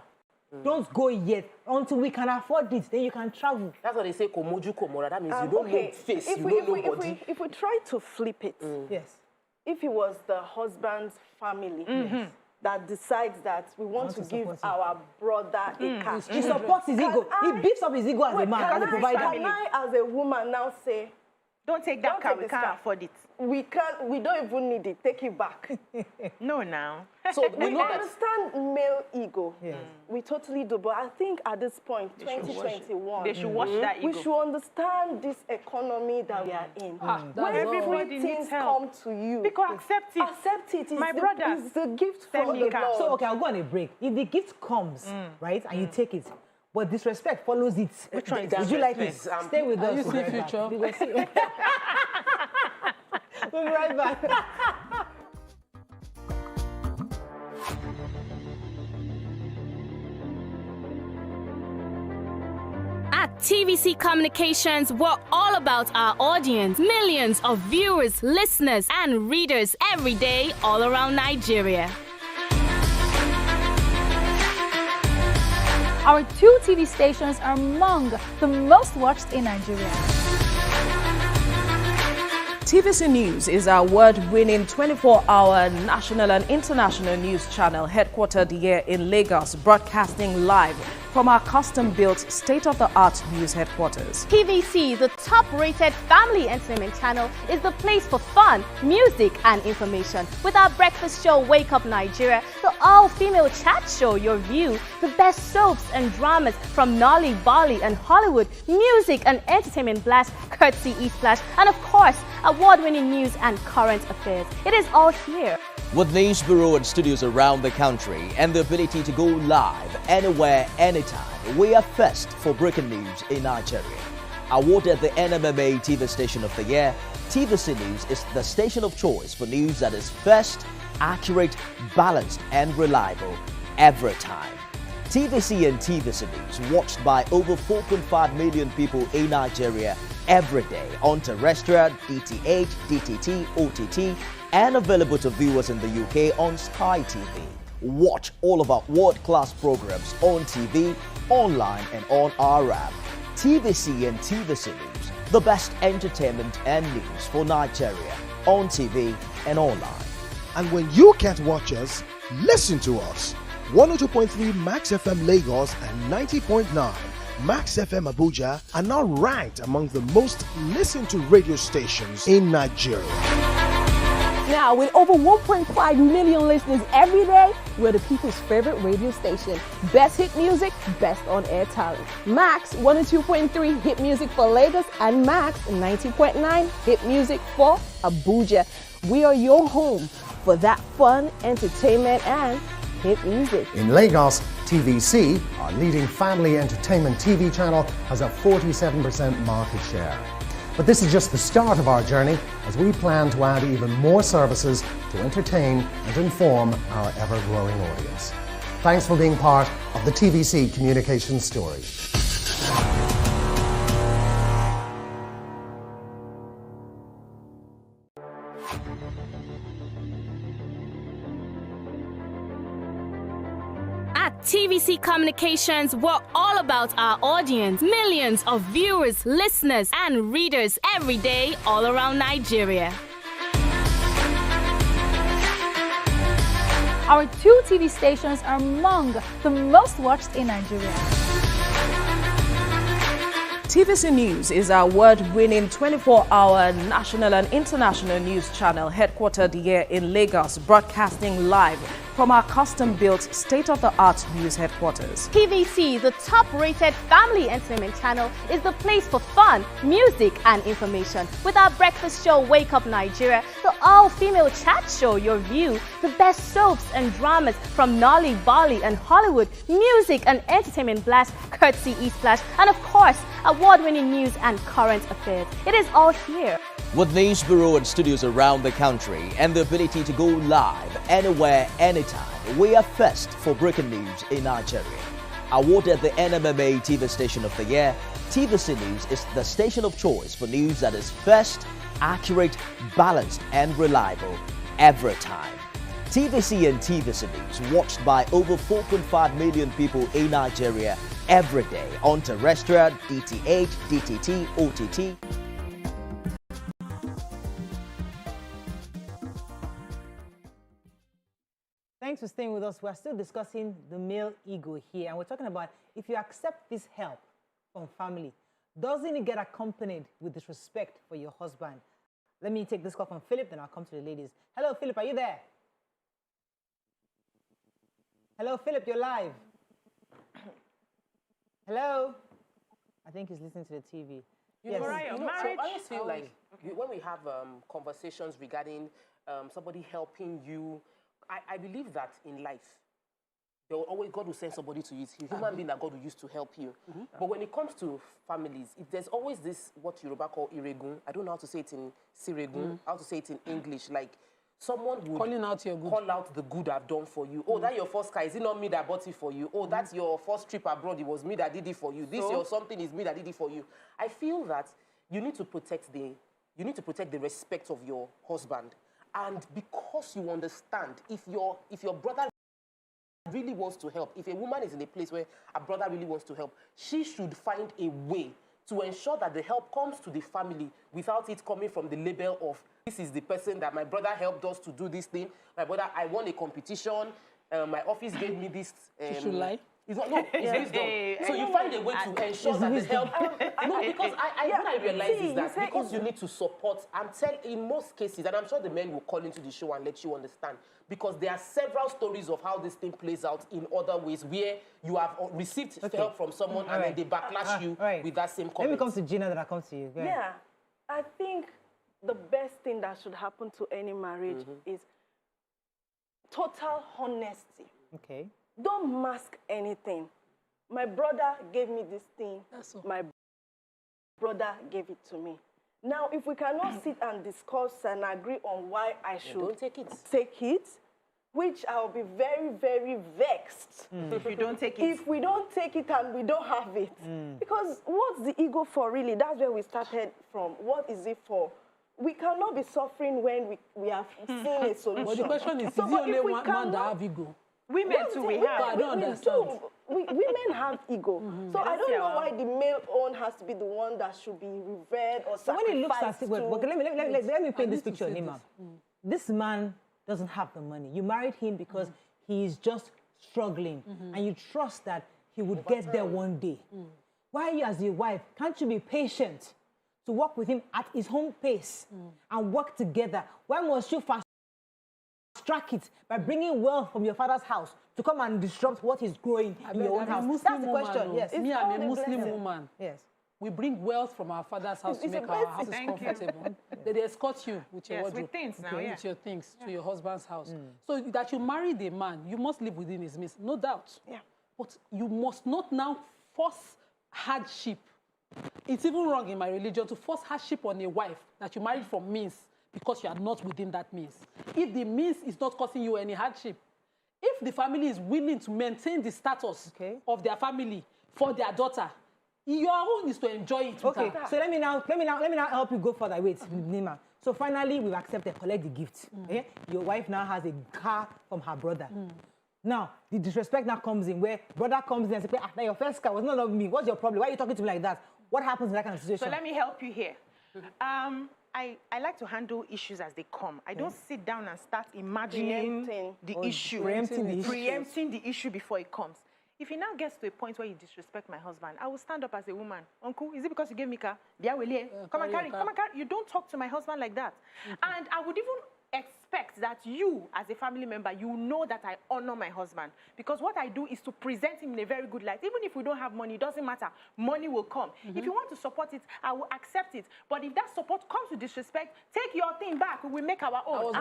Don't go yet until we can afford it. Then you can travel. That's what they say, komoju komora. That means you don't know face, you don't know body. If we try to flip it, yes. If it was the husband's family that decides that we want to give our brother a car. He supports his ego. He beefs up his ego as a man, as a provider. Can I, as a woman, now say, don't take that car, we can't afford it. We don't even need it. Take it back. No, now. So we understand male ego. Yes. We totally do. But I think at this point, 2021, they should watch that ego. We should understand this economy that we are in. When everybody things come to you, because accept it. Accept it. My brother, it's the gift from the Lord. So, okay, I'll go on a break. If the gift comes, right, and you take it, but disrespect follows it. Which one? Would you like it? Stay with us. You see future. We'll be right back. At TVC Communications, we're all about our audience. Millions of viewers, listeners, and readers every day all around Nigeria. Our 2 TV stations are among the most watched in Nigeria. TVC News is our award-winning 24-hour national and international news channel headquartered here in Lagos, broadcasting live from our custom-built state-of-the-art news headquarters. TVC, the top-rated family entertainment channel, is the place for fun, music, and information. With our breakfast show, Wake Up Nigeria, the all-female chat show, Your View, the best soaps and dramas from Nolly, Bolly, and Hollywood, music and entertainment blast, courtesy E-Flash, and of course, award-winning news and current affairs. It is all here. With news bureau and studios around the country and the ability to go live anywhere, anytime, we are first for breaking news in Nigeria. Awarded the NMMA TV Station of the Year, TVC News is the station of choice for news that is first, accurate, balanced, and reliable every time. TVC and TVC News, watched by over 4.5 million people in Nigeria every day on terrestrial, DTH, DTT, OTT, and available to viewers in the UK on Sky TV. Watch all of our world-class programs on TV, online, and on our app. TVC and TVC News, the best entertainment and news for Nigeria on TV and online. And when you can't watch us, listen to us. 102.3 Max FM Lagos and 90.9 Max FM Abuja are now ranked among the most listened to radio stations in Nigeria. Now, with over 1.5 million listeners every day, we're the people's favorite radio station. Best hit music, best on-air talent. Max 102.3 hit music for Lagos and Max 90.9 hit music for Abuja. We are your home for that fun, entertainment, and hit music. In Lagos, TVC, our leading family entertainment TV channel, has a 47% market share. But this is just the start of our journey as we plan to add even more services to entertain and inform our ever-growing audience. Thanks for being part of the TVC communication story. At TVC Communications, we're all about our audience. Millions of viewers, listeners, and readers every day all around Nigeria. Our 2 TV stations are among the most watched in Nigeria. TVC News is our award-winning 24-hour national and international news channel headquartered here in Lagos, broadcasting live from our custom-built state-of-the-art news headquarters. TVC, the top-rated family entertainment channel, is the place for fun, music, and information. With our breakfast show, Wake Up Nigeria, the all-female chat show, Your View, the best soaps and dramas from Nolly, Bali, and Hollywood, music and entertainment blast, courtesy E-Splash, and of course, award-winning news and current affairs. It is all here. With news bureau and studios around the country and the ability to go live anywhere, anytime, we are first for breaking news in Nigeria. Awarded the NMMA TV Station of the Year, TVC News is the station of choice for news that is first, accurate, balanced, and reliable every time. TVC and TVC News, watched by over 4.5 million people in Nigeria every day on terrestrial, DTH, DTT, OTT. Thanks for staying with us. We're still discussing the male ego here, and we're talking about if you accept this help from family, doesn't it get accompanied with disrespect for your husband? Let me take this call from Philip, then I'll come to the ladies. Hello, Philip, are you there? Hello, Philip, you're live. Hello? I think he's listening to the TV. Yes. So I always feel like when we have conversations regarding somebody helping you, I believe that in life, God will send somebody to you. It's a human being that God will use to help you. But when it comes to families, there's always this, what Yoruba call iregun. I don't know how to say it in Siregun, how to say it in English. Like, someone would call out the good I've done for you. Oh, that's your first car. Is it not me that bought it for you? Oh, that's your first trip abroad. It was me that did it for you. This your something is me that did it for you. I feel that you need to protect the respect of your husband. And because you understand, if your brother really wants to help, if a woman is in a place where a brother really wants to help, she should find a way to ensure that the help comes to the family without it coming from the label of, this is the person that my brother helped us to do this thing. My brother, I won a competition. My office gave me this. She should lie. It's not, no, it's wisdom. So you find a way to ensure that the help. No, because what I realize is that because you need to support and tell in most cases, and I'm sure the men will call into the show and let you understand, because there are several stories of how this thing plays out in other ways where you have received help from someone and then they backlash you with that same comment. Let me come to Gina, then I come to you. Yeah, I think the best thing that should happen to any marriage is total honesty. Okay. Don't mask anything. My brother gave me this thing. My brother gave it to me. Now, if we cannot sit and discuss and agree on why I should take it, which I'll be very, very vexed. If you don't take it. If we don't take it and we don't have it. Because what's the ego for really? That's where we started from. What is it for? We cannot be suffering when we have seen a solution. But the question is the only one man that have ego? Women too, we have. I don't understand. Women have ego. So I don't know why the male own has to be the one that should be revered or sacrificed. So when it looks at it, let me paint this picture, Nima. This man doesn't have the money. You married him because he's just struggling, and you trust that he would get there one day. Why you as your wife, can't you be patient to work with him at his own pace and work together? Why must you fast track it by bringing wealth from your father's house to come and disrupt what is growing in your own house? That's the question. Yes. Me, I'm a Muslim woman. Yes. We bring wealth from our father's house to make our houses comfortable. They escort you with your wardrobe, with your things to your husband's house. So that you marry the man, you must live within his means, no doubt. Yeah. But you must not now force hardship. It's even wrong in my religion to force hardship on a wife that you married from means because you are not within that means. If the means is not causing you any hardship, if the family is willing to maintain the status of their family for their daughter, your own is to enjoy it. Okay, so let me now help you go further. Wait, Nima. So finally, we've accepted, collect the gift. Okay? Your wife now has a car from her brother. Now, the disrespect now comes in where brother comes in and says, "Ah, your first car was not of me. What's your problem? Why are you talking to me like that?" What happens in that kind of situation? So let me help you here. I like to handle issues as they come. I don't sit down and start imagining the issue. Preempting the issue before it comes. If it now gets to a point where you disrespect my husband, I will stand up as a woman. Uncle, is it because you gave me car? Come and carry. You don't talk to my husband like that. And I would even expect that you, as a family member, you know that I honor my husband. Because what I do is to present him in a very good light. Even if we don't have money, it doesn't matter. Money will come. If you want to support it, I will accept it. But if that support comes with disrespect, take your thing back. We will make our own.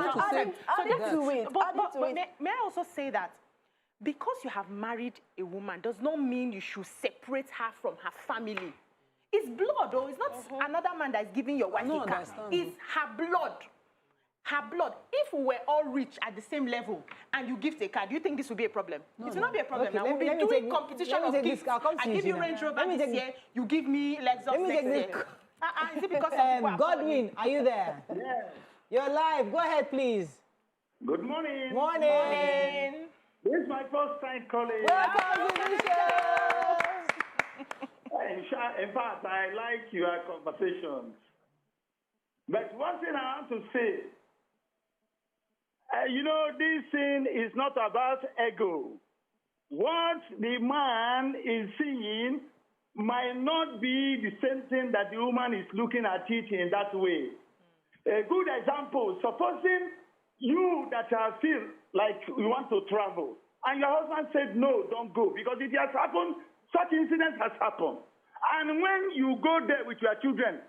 May I also say that because you have married a woman does not mean you should separate her from her family. It's blood, though. It's not another man that is giving your wife a car. It's her blood. Her blood. If we were all rich at the same level and you gift a car, do you think this would be a problem? It will not be a problem. Now we'll be doing competition of gifts. I give you Range Rover this year, you give me Lexus next year. Is it because of Godwin, are you there? Yes. You're live. Go ahead, please. Good morning. Morning. This is my first time calling. Welcome to the show. In fact, I like your conversations. But one thing I want to say, this thing is not about ego. What the man is seeing might not be the same thing that the woman is looking at it in that way. A good example, supposing you that feel like you want to travel, and your husband said, no, don't go, because it has happened, such incident has happened. And when you go there with your children,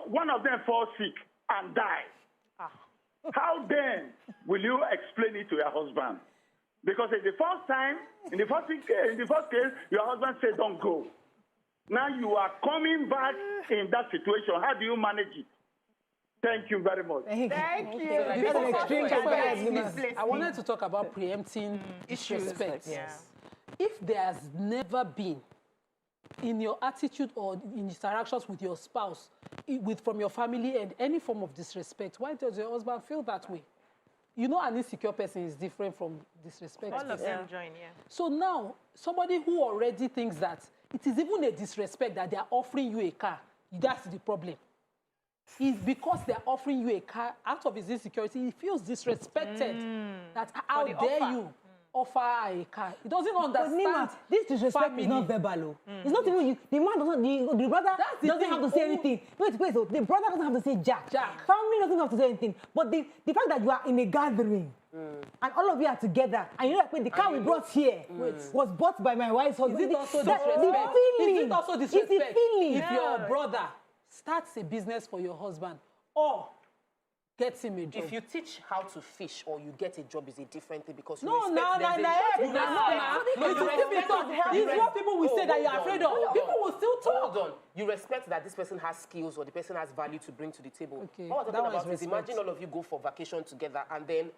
one of them falls sick and dies. How then will you explain it to your husband? Because in the first case, your husband said, don't go. Now you are coming back in that situation. How do you manage it? Thank you very much. Thank you. I wanted to talk about preempting disrespect. Yes. If there has never been in your attitude or in interactions with your spouse, from your family and any form of disrespect, why does your husband feel that way? You know, an insecure person is different from disrespect. All of them join, So now, somebody who already thinks that it is even a disrespect that they are offering you a car, that's the problem. It's because they're offering you a car out of his insecurity, he feels disrespected. That how dare you offer a car? He doesn't understand. But Nima, this disrespect is not verbal. It's not even the man doesn't. The brother doesn't have to say anything. Wait. So the brother doesn't have to say jack. Family doesn't have to say anything. But the fact that you are in a gathering and all of you are together and you know, like, the car we brought here was bought by my wife's husband. Is it also disrespect? Is it also disrespect? It's the feeling. If your brother starts a business for your husband or gets him a job. If you teach how to fish or you get a job is a different thing because you It's what people will say that you're afraid of. People will still talk. Hold on. You respect that this person has skills or the person has value to bring to the table. Okay. What I'm talking about is imagine all of you go for vacation together and then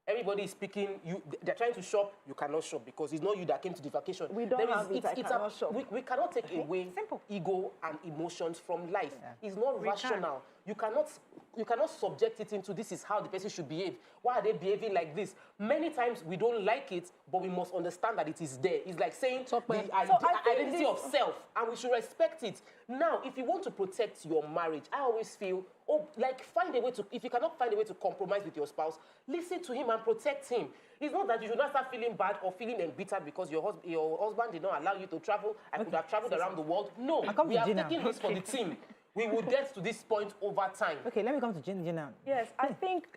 Everybody is speaking. They're trying to shop. You cannot shop because it's not you that came to the vacation. We don't have it. I cannot shop. We cannot take away ego and emotions from life. Yeah. It's not rational. You cannot subject it into this is how the person should behave. Why are they behaving like this? Many times we don't like it, but we must understand that it is there. It's like saying the identity of self, and we should respect it. Now, if you want to protect your marriage, I always feel, find a way to, if you cannot find a way to compromise with your spouse, listen to him and protect him. It's not that you should not start feeling bad or feeling embittered because your husband did not allow you to travel. I could have traveled around the world. No, we are taking this for the team. We will get to this point over time. Okay, let me come to Gina. Yes, I think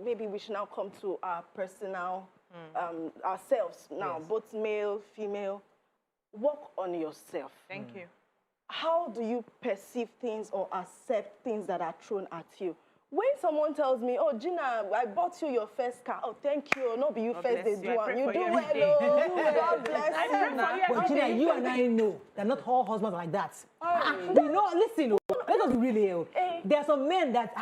maybe we should now come to our personal, ourselves now, both male, female. Work on yourself. Thank you. How do you perceive things or accept things that are thrown at you? When someone tells me, oh, Gina, I bought you your first car. Oh, thank you. Not be you first, they do one. You do well, oh, God bless you. But Gina, you and I know that not all husbands are like that. We know, listen, let us be really ill. There are some men that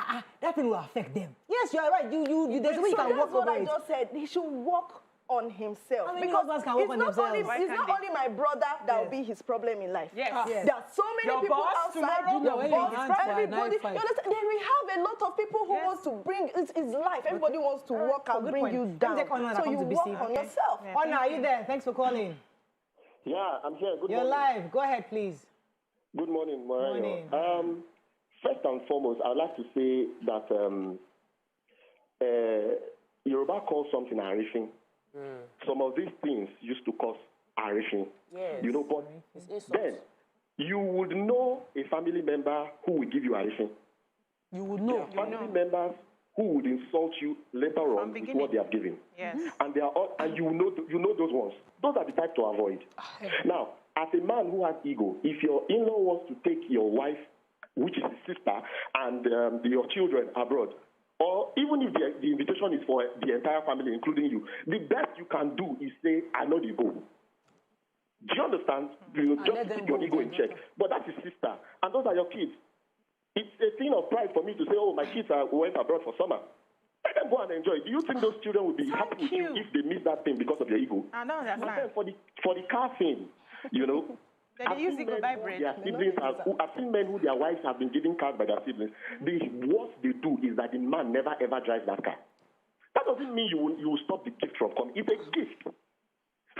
that thing will affect them. Yes, you are right. There's a way you can work over it. That's what I just said. He should work on himself. How many husbands can work on themselves? It's not only my brother that will be his problem in life. Yes. There are so many people outside. Your boss, everybody. You understand? Then we have a lot of people who wants to bring it's life. Everybody wants to work and bring you down. So you work on yourself. Honor, are you there? Thanks for calling. Yeah, I'm here. Good morning. You're live. Go ahead, please. Good morning, Mariah. First and foremost, I'd like to say that Yoruba calls something arifin. Some of these things used to cause arifin. Yes. You know, but then you would know a family member who will give you arifin. You would know. Family members who would insult you later on with what they have given. Yes. And they are all, and you know those ones. Those are the type to avoid. Now, as a man who has ego, if your in-law wants to take your wife, which is his sister, and your children abroad, or even if the invitation is for the entire family, including you, the best you can do is say, I know the go. Do you understand? You just keep your ego in check. But that's his sister, and those are your kids. It's a thing of pride for me to say, oh, my kids went abroad for summer. Let them go and enjoy. Do you think those children will be happy with you if they miss that thing because of your ego? I know that's right. For the car thing, you know, I've seen men who their wives have been given cars by their siblings. The worst they do is that the man never ever drives that car. That doesn't mean you will stop the gift from coming. It's a gift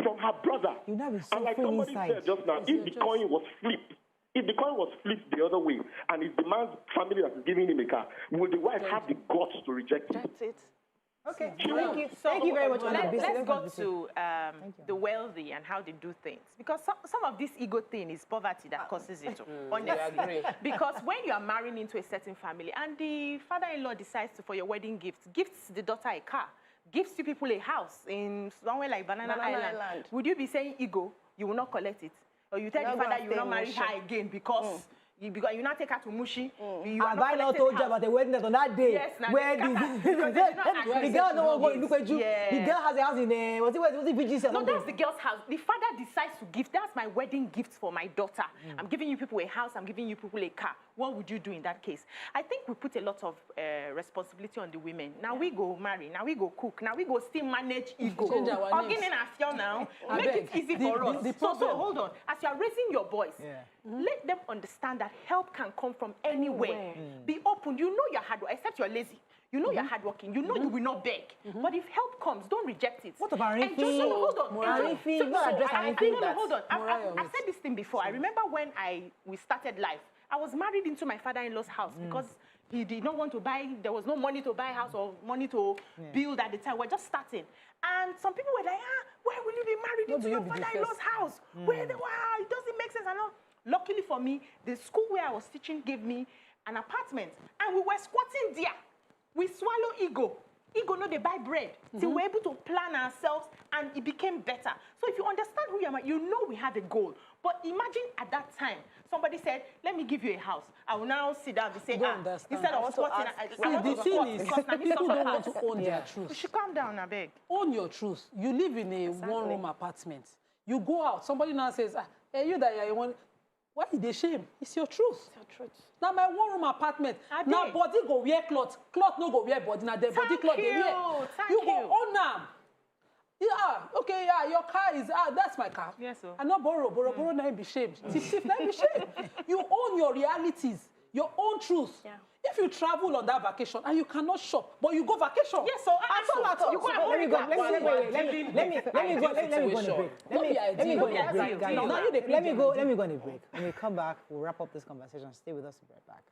from her brother. And like somebody said just now, if the coin was flipped, the other way, and it's the man's family that is giving him a car, will the wife have the guts to reject it? That's it. Okay, thank you very much. Let's go to the wealthy and how they do things. Because some of this ego thing is poverty that causes it. Honestly. Because when you are marrying into a certain family and the father-in-law decides for your wedding gifts the daughter a car, gifts you people a house in somewhere like Banana Island, would you be saying ego? You will not collect it. Or you tell the father you will not marry her again because you not take her to Mushi. Have I not told you about the wedding on that day? Yes, where the girl no one go in The girl has a house in was it VGC? No, that's the girl's house. The father decides to give. That's my wedding gift for my daughter. I'm giving you people a house. I'm giving you people a car. What would you do in that case? I think we put a lot of responsibility on the women. Now we go marry. Now we go cook. Now we go still manage ego. Now make it easy for us. So hold on. As you are raising your boys, let them understand that help can come from anywhere. Be open. You know you're hardworking, except you're lazy. You know you're hardworking. You know you will not beg. But if help comes, don't reject it. What about Arifi? Hold on. Hold on. I said this thing before. I remember when we started life. I was married into my father-in-law's house because he did not want to buy. There was no money to buy a house or money to build at the time. We're just starting. And some people were like, why will you be married into your father-in-law's house? It doesn't make sense. Luckily for me, the school where I was teaching gave me an apartment. And we were squatting there. We swallow ego. Ego, no, they buy bread. So we're able to plan ourselves and it became better. So if you understand who you are, you know we have a goal. But imagine at that time, somebody said, let me give you a house. I will now sit down and say, instead of squatting, the thing is, people don't want to own their truth. You should calm down, I beg. Own your truth. You live in a one-room apartment. You go out, somebody now says, hey, you that you want. Why is the shame? It's your truth. It's your truth. Now my one-room apartment. Now body go wear cloth. Cloth no go wear body. Now the body cloth they wear. You go own them. Yeah, okay, yeah, your car is, that's my car. Yes, sir. I not borrow now be shame. Thief now be shame. You own your realities, your own truth. Yeah. If you travel on that vacation and you cannot shop, but you go vacation. Yes, so you go. Let me go on a break. When we come back, we'll wrap up this conversation. Stay with us. We'll be right back.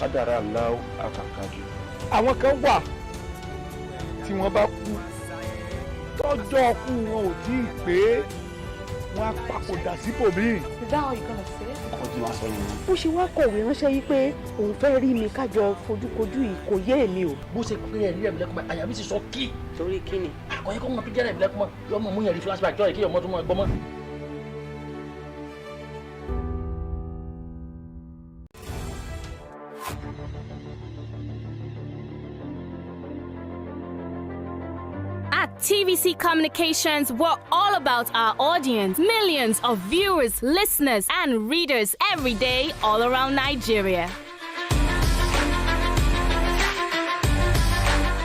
kádàrá aláwọ̀ àkàkàjù. Àwọn kan wà tí wọ́n bá kú tọ́jọ́ kú wọn ò tí ì pé wọ́n á papòdà síbòmíì. Is that how you gonna say it? Ọkọ̀ tí wọ́n sọ yìí. Bó ṣe wá kọ̀wé ránṣẹ́ yìí pé òun fẹ́ rí mi kájọ fojúkojú yìí kò yé èmi o. Bó ṣe pé ẹ̀rí ẹ̀mí lẹ́kùnmọ́ àyà mi ti sọ kí. Torí kí ni? Àkọ́yẹ́ kọ́ mọ píjẹ́ ẹ̀mí lẹ́kùnmọ́ yọmọ mú yẹn rí flashback jọ́ ìkí ọmọ tó mọ ẹgbọ́n mọ́. At TVC Communications, we're all about our audience. Millions of viewers, listeners, and readers every day all around Nigeria.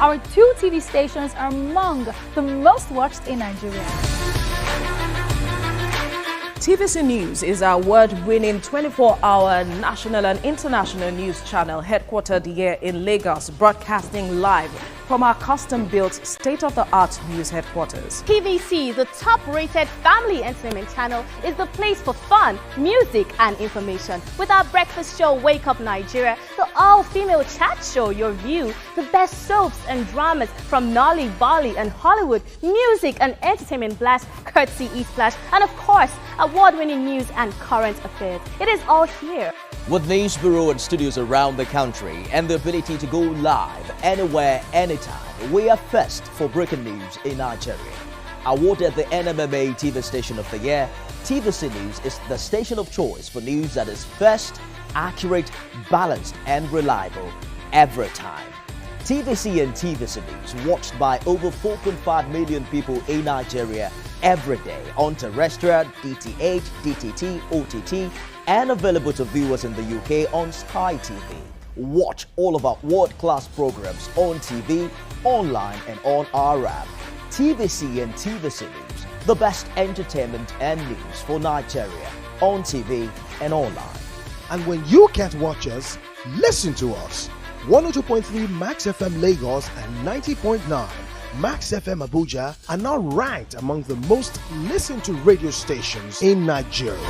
Our 2 TV stations are among the most watched in Nigeria. TVC News is our award-winning 24-hour national and international news channel headquartered here in Lagos, broadcasting live from our custom-built state-of-the-art news headquarters. TVC, the top-rated family entertainment channel, is the place for fun, music, and information. With our breakfast show, Wake Up Nigeria, the all-female chat show, Your View, the best soaps and dramas from Nolly, Bolly, and Hollywood, music and entertainment blast, courtesy E-Splash, and of course, award-winning news and current affairs. It is all here. With news bureau and studios around the country and the ability to go live anywhere, anytime, we are first for breaking news in Nigeria. Awarded the NMMA TV Station of the Year, TVC News is the station of choice for news that is first, accurate, balanced, and reliable every time. TVC and TVC News watched by over 4.5 million people in Nigeria every day on terrestrial, DTH, DTT, OTT, and available to viewers in the UK on Sky TV. Watch all of our world-class programs on TV, online, and on our app. TVC and TVC News, the best entertainment and news for Nigeria on TV and online. And when you can't watch us, listen to us. 102.3 Max FM Lagos and 90.9 Max FM Abuja are now ranked among the most listened to radio stations in Nigeria.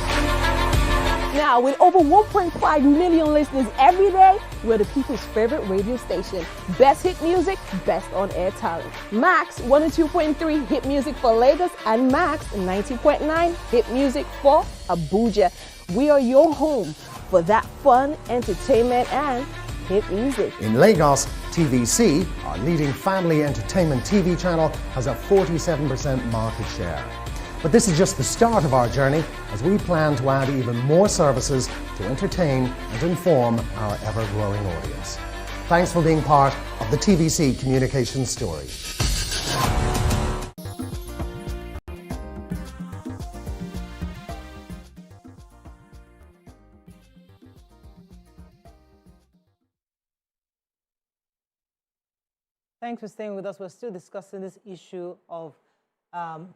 Now, with over 1.5 million listeners every day, we're the people's favorite radio station. Best hit music, best on-air talent. Max 102.3 hit music for Lagos and Max 90.9 hit music for Abuja. We are your home for that fun, entertainment, and hit music. In Lagos, TVC, our leading family entertainment TV channel, has a 47% market share. But this is just the start of our journey as we plan to add even more services to entertain and inform our ever-growing audience. Thanks for being part of the TVC communication story. Thanks for staying with us. We're still discussing this issue of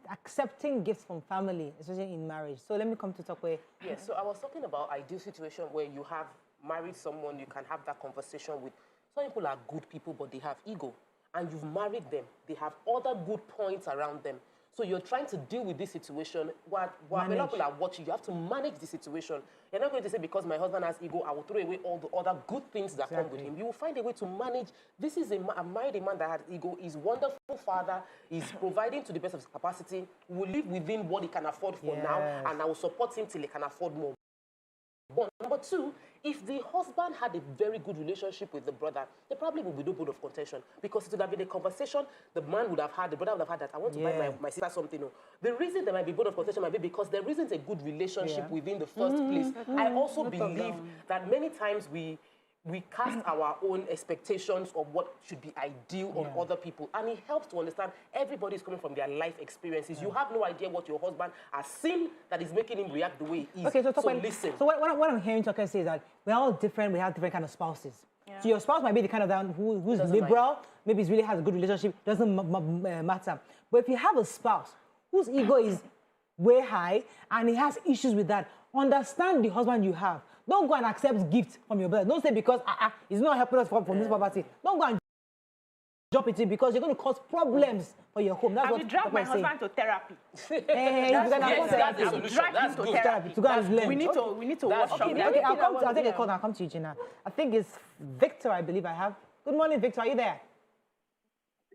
accepting gifts from family, especially in marriage. So let me come to talk with. Yes, so I was talking about ideal situation where you have married someone, you can have that conversation with. Some people are good people, but they have ego. And you've married them. They have other good points around them. So you're trying to deal with this situation. While people are watching, you have to manage the situation. You're not going to say, because my husband has ego, I will throw away all the other good things that come with him. You will find a way to manage. This is a married man that has ego. He's a wonderful father. He's providing to the best of his capacity. Will live within what he can afford for now, and I will support him till he can afford more. But number two, if the husband had a very good relationship with the brother, there probably would be no bone of contention, because it would have been a conversation the man would have had, the brother would have had, that I want to buy my sister something. The reason there might be bone of contention might be because there isn't a good relationship within the first place. I also believe that many times we cast our own expectations of what should be ideal on other people. And it helps to understand everybody is coming from their life experiences. You have no idea what your husband has seen that is making him react the way he is. Okay, so listen. So what I'm hearing Token say is that we're all different. We have different kind of spouses. So your spouse might be the kind of that who's liberal, maybe really has a good relationship, doesn't matter. But if you have a spouse whose ego is way high and he has issues with that, understand the husband you have. Don't go and accept gifts from your brother. Don't say because he's not helping us from this property. Don't go and jump into it because you're going to cause problems for your home. That's what drag my husband to therapy. That's the solution. That's good. Therapy. To go and learn. We need to watch from that. Okay, I'll take a call and I'll come to you, Gina. I think it's Victor, I believe I have. Good morning, Victor. Are you there?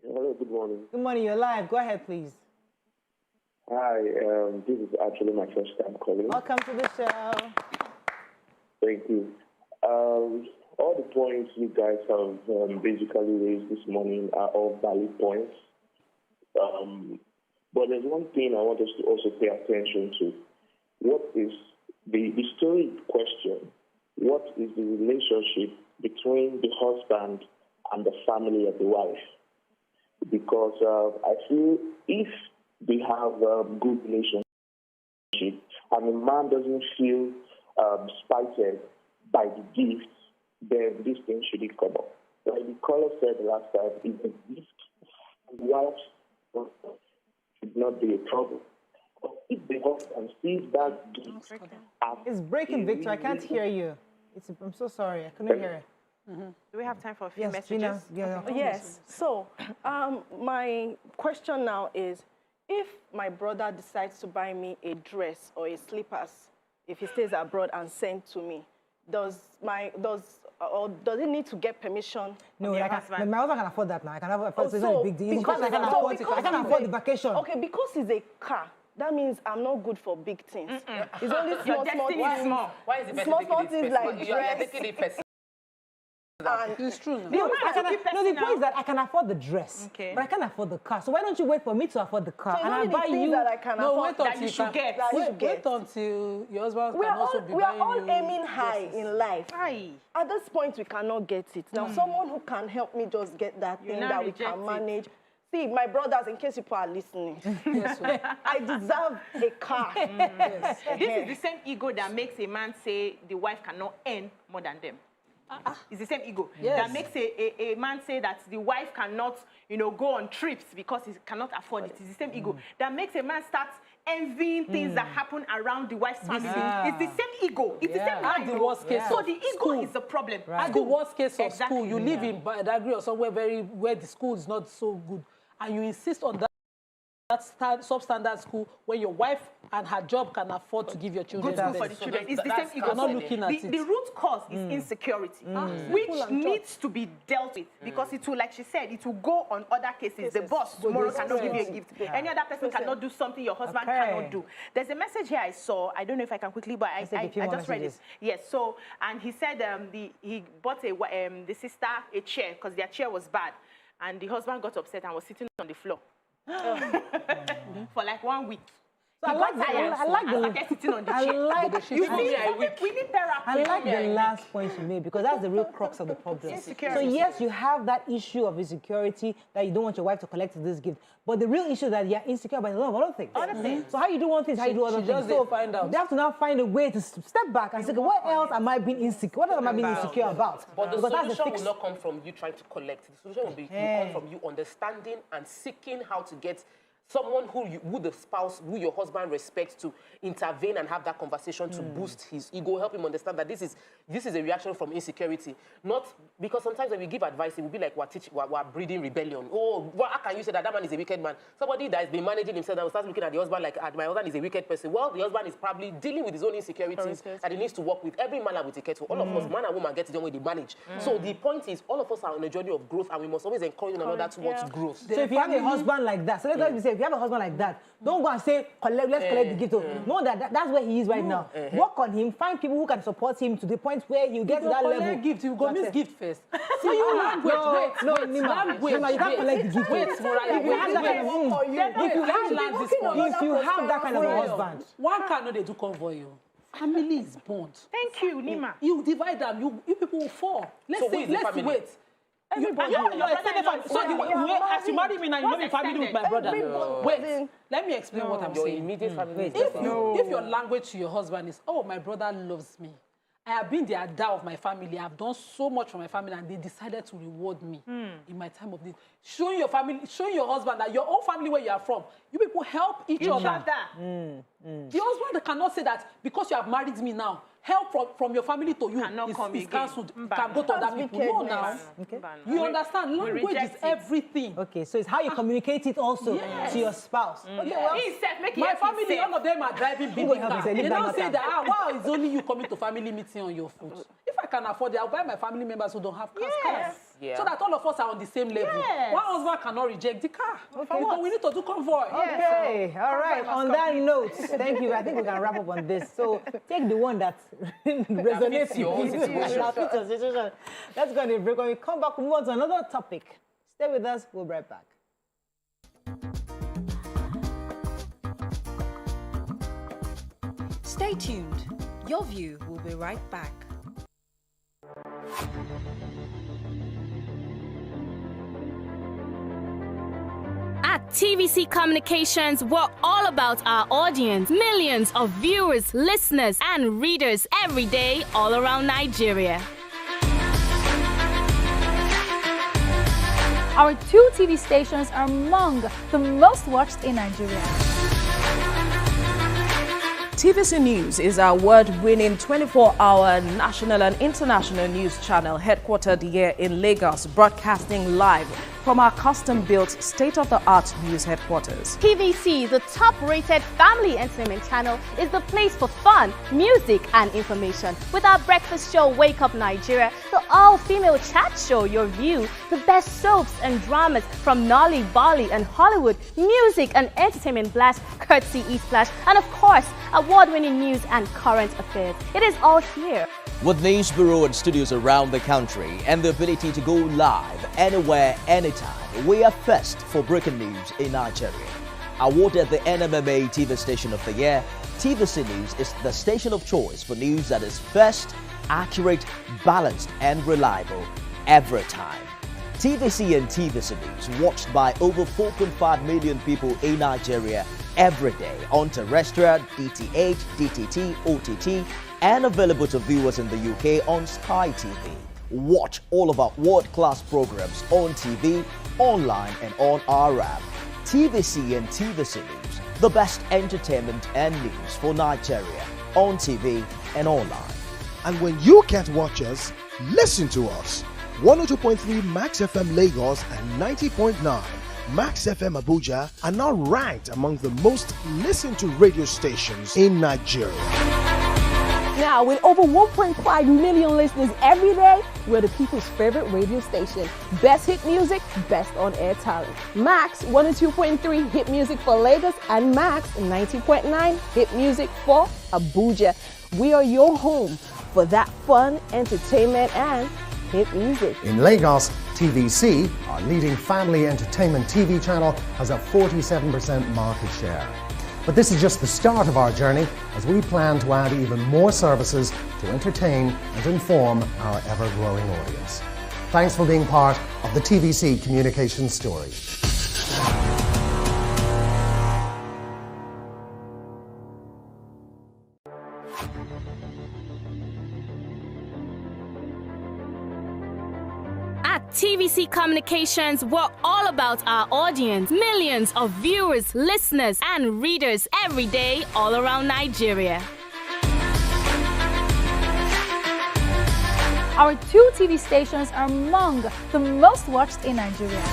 Hello, good morning. Good morning. You're live. Go ahead, please. Hi, this is actually my first time calling. Welcome to the show. Thank you. All the points you guys have basically raised this morning are all valid points. But there's one thing I want us to also pay attention to. What is the historic question? What is the relationship between the husband and the family of the wife? Because I feel if they have a good relationship and the man doesn't feel spited by the gifts, then this thing shouldn't come up. Like the caller said last time, if the gift and the wife should not be a problem. But if the husband sees that gift, it's breaking, Victor. I can't hear you. I'm so sorry. I couldn't hear it. Do we have time for a few messages? Gina, Yes. So, my question now is, if my brother decides to buy me a dress or a slippers, if he stays abroad and send to me, does it need to get permission? No, my husband can afford that now. I can afford. It's not a big deal. Because I can afford it. I can afford the vacation. Okay, because it's a car. That means I'm not good for big things. It's only small things. Why is it small things like dress. It's true. The point is that I can afford the dress, but I can't afford the car. So why don't you wait for me to afford the car? So and I'll buy you that I can afford that you should get. Wait until your husband can also be buying you. We are all aiming high in life. At this point, we cannot get it. Now, someone who can help me just get that thing that we can manage. See, my brothers, in case people are listening, I deserve a car. This is the same ego that makes a man say the wife cannot earn more than them. It's the same ego that makes a man say that the wife cannot, go on trips because he cannot afford it. It's the same ego that makes a man start envying things that happen around the wife's family. It's the same ego. It's the same mind. The worst case so the ego is the problem. At the worst case of school, you live in Badagry or somewhere where the school is not so good, and you insist on that substandard school where your wife and her job can afford to give your children good school for the children. It's the same ego. Not looking at the root cause is insecurity, which needs to be dealt with because it will, like she said, it will go on other cases. The boss tomorrow cannot give you a gift. Any other person cannot do something your husband cannot do. There's a message here I saw. I don't know if I can quickly, but I just read it. Yes. So, and he said he bought the sister a chair because their chair was bad, and the husband got upset and was sitting on the floor. For like 1 week. So I like the last point you made because that's the real crux of the problem. So yes, you have that issue of insecurity that you don't want your wife to collect this gift, but the real issue is that you're insecure about a lot of other things. So how you do one thing, how you do other things. So they have to now find a way to step back and say, what else am I being insecure? What else am I being insecure about? But the solution will not come from you trying to collect. The solution will come from you understanding and seeking how to get someone who the spouse, who your husband respects, to intervene and have that conversation to boost his ego, help him understand that this is a reaction from insecurity. Not because sometimes when we give advice, it will be like we're breeding rebellion. Oh, how can you say that man is a wicked man? Somebody that has been managing himself and will start looking at the husband like, my husband is a wicked person. Well, the husband is probably dealing with his own insecurities that he needs to work with. Every man with a kettle. All of us, man and woman, get it done with the manage. So the point is, all of us are on a journey of growth, and we must always encourage one another towards growth. So if you have a husband like that, so let's say if you have a husband like that, don't go and say, let's collect the gift. Know that's where he is right now. Work on him, find people who can support him to the point where he'll get to that level. Gift, you go miss gift first. See you language. Wait, you can't collect the gift. Wait, if you have that kind of a husband, one cannot they do convoy you. Family is bond. Thank you, Nima. You divide them, you people will fall. Let's wait. Everybody. So as you marry me now, you know me family with my brother. Wait, let me explain what I'm saying. Your immediate family. If your language to your husband is, oh, my brother loves me, I have been the Ada of my family. I've done so much for my family, and they decided to reward me in my time of need. Showing your family, showing your husband that your own family where you are from, you people help each other. The husband cannot say that because you have married me now, help from your family to you is cancelled. Can go to other people. No, now. Okay. You understand? Language is everything. Okay, so it's how you communicate it also to your spouse. Okay, well, my family, all of them are driving big cars. They don't say that, wow, it's only you coming to family meeting on your foot. If I can afford it, I'll buy my family members who don't have cars. So that all of us are on the same level. One husband cannot reject the car. Okay. But we need to do convoy. Okay, all right. On that note, thank you. I think we can wrap up on this. So take the one that resonates with your situation. Let's go on a break. When we come back, we'll move on to another topic. Stay with us. We'll be right back. Stay tuned. Your View will be right back. At TVC Communications, we're all about our audience. Millions of viewers, listeners, and readers every day all around Nigeria. Our 2 TV stations are among the most watched in Nigeria. TVC News is our award-winning 24-hour national and international news channel headquartered here in Lagos, broadcasting live from our custom-built state-of-the-art news headquarters. TVC, the top-rated family entertainment channel, is the place for fun, music, and information. With our breakfast show, Wake Up Nigeria, the all-female chat show, Your View, the best soaps and dramas from Nolly, Bolly, and Hollywood, music and entertainment blast, courtesy E-Splash, and of course, award-winning news and current affairs. It is all here. With news bureau and studios around the country and the ability to go live anywhere, anytime, we are first for breaking news in Nigeria. Awarded the NMMA TV Station of the Year, TVC News is the station of choice for news that is first, accurate, balanced, and reliable every time. TVC and TVC News watched by over 4.5 million people in Nigeria every day on terrestrial, DTH, DTT, OTT, and available to viewers in the UK on Sky TV. Watch all of our world-class programs on TV, online, and on our app. TVC and TVC News, the best entertainment and news for Nigeria on TV and online. And when you can't watch us, listen to us. 102.3 Max FM Lagos and 90.9 Max FM Abuja are now ranked among the most listened to radio stations in Nigeria. Now, with over 1.5 million listeners every day, we're the people's favorite radio station. Best hit music, best on-air talent. Max 102.3 hit music for Lagos and Max 90.9 hit music for Abuja. We are your home for that fun, entertainment, and hit music. In Lagos, TVC, our leading family entertainment TV channel, has a 47% market share. But this is just the start of our journey as we plan to add even more services to entertain and inform our ever-growing audience. Thanks for being part of the TVC communication story. At TVC Communications, we're all about our audience. Millions of viewers, listeners, and readers every day all around Nigeria. Our 2 TV stations are among the most watched in Nigeria.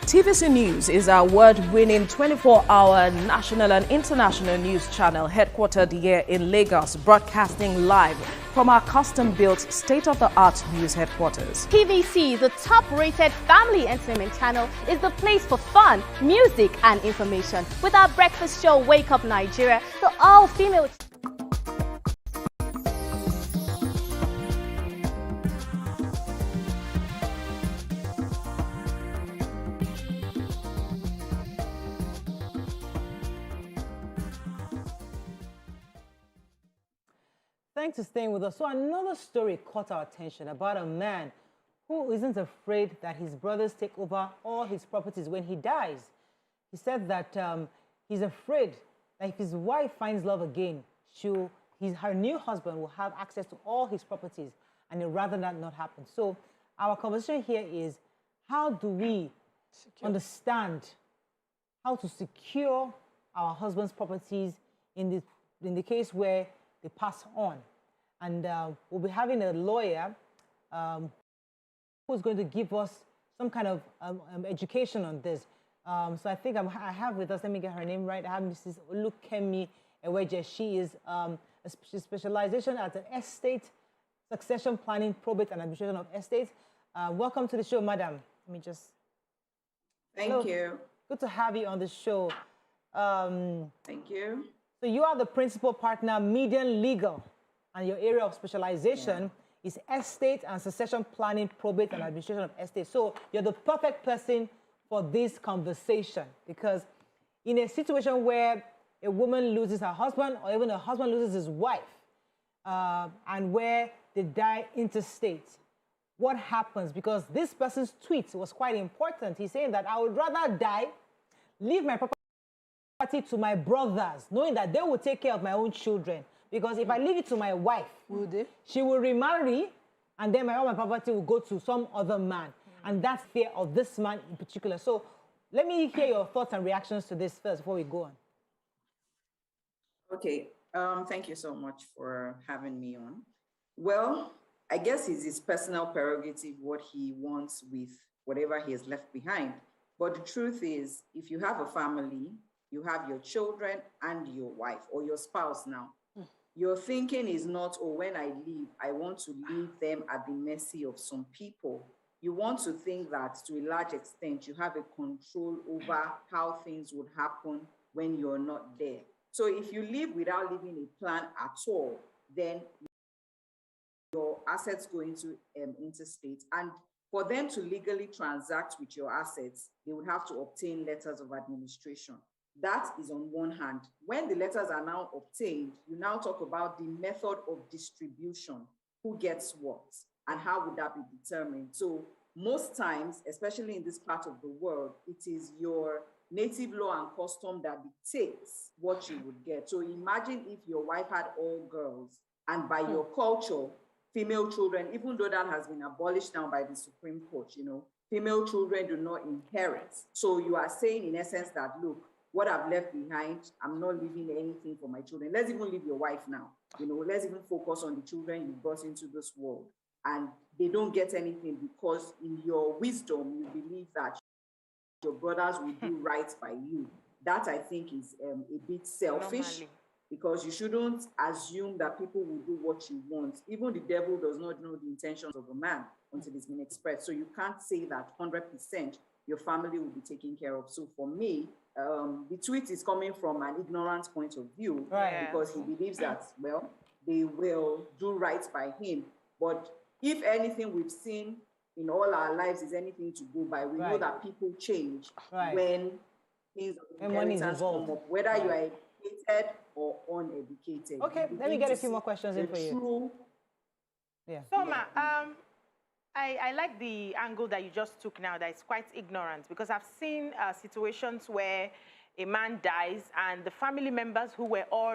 TVC News is our award-winning 24-hour national and international news channel headquartered here in Lagos, broadcasting live from our custom-built state-of-the-art news headquarters. TVC, the top-rated family entertainment channel, is the place for fun, music, and information. With our breakfast show, Wake Up Nigeria, the all-female... Thanks for staying with us. So another story caught our attention about a man who isn't afraid that his brothers take over all his properties when he dies. He said that he's afraid that if his wife finds love again, her new husband will have access to all his properties, and he'd rather that not happen. So our conversation here is, how do we understand how to secure our husband's properties in the case where they pass on? And we'll be having a lawyer who's going to give us some kind of education on this. So I think I have with us, let me get her name right, I have Mrs. Olukemi Eweje. She is she's specialization at the estate succession planning, probate, and administration of estates. Welcome to the show, madam. Let me just... Thank you. Good to have you on the show. Thank you. So you are the principal partner, Median Legal, and your area of specialization is estate and succession planning, probate, and administration of estate. So you're the perfect person for this conversation, because in a situation where a woman loses her husband, or even a husband loses his wife, and where they die interstate, what happens? Because this person's tweet was quite important. He's saying that I would rather die, leave my property to my brothers, knowing that they will take care of my own children. Because if I leave it to my wife, she will remarry, and then all my property will go to some other man. And that's fear of this man in particular. So let me hear your thoughts and reactions to this first before we go on. Okay, thank you so much for having me on. Well, I guess it's his personal prerogative what he wants with whatever he has left behind. But the truth is, if you have a family, you have your children and your wife or your spouse now. Your thinking is not, oh, when I leave, I want to leave them at the mercy of some people. You want to think that to a large extent, you have a control over how things would happen when you're not there. So if you leave without leaving a plan at all, then your assets go into interstate. And for them to legally transact with your assets, they would have to obtain letters of administration. That is on one hand. When the letters are now obtained, you now talk about the method of distribution, who gets what, and how would that be determined. So most times, especially in this part of the world, it is your native law and custom that dictates what you would get. So imagine if your wife had all girls, and by your culture, female children, even though that has been abolished now by the Supreme Court, female children do not inherit. So you are saying in essence that, look, what I've left behind, I'm not leaving anything for my children. Let's even leave your wife now. Let's even focus on the children you brought into this world. And they don't get anything because in your wisdom, you believe that your brothers will do right by you. That, I think, is a bit selfish, because you shouldn't assume that people will do what you want. Even the devil does not know the intentions of a man until it's been expressed. So you can't say that 100% your family will be taken care of. So for me, the tweet is coming from an ignorant point of view, because he believes that, well, they will do right by him. But if anything we've seen in all our lives is anything to go by, we know that people change when things of inheritance come up, whether you are educated or uneducated. Okay, let me get a few more questions in for you. So, I like the angle that you just took now, that it's quite ignorant, because I've seen situations where a man dies and the family members who were all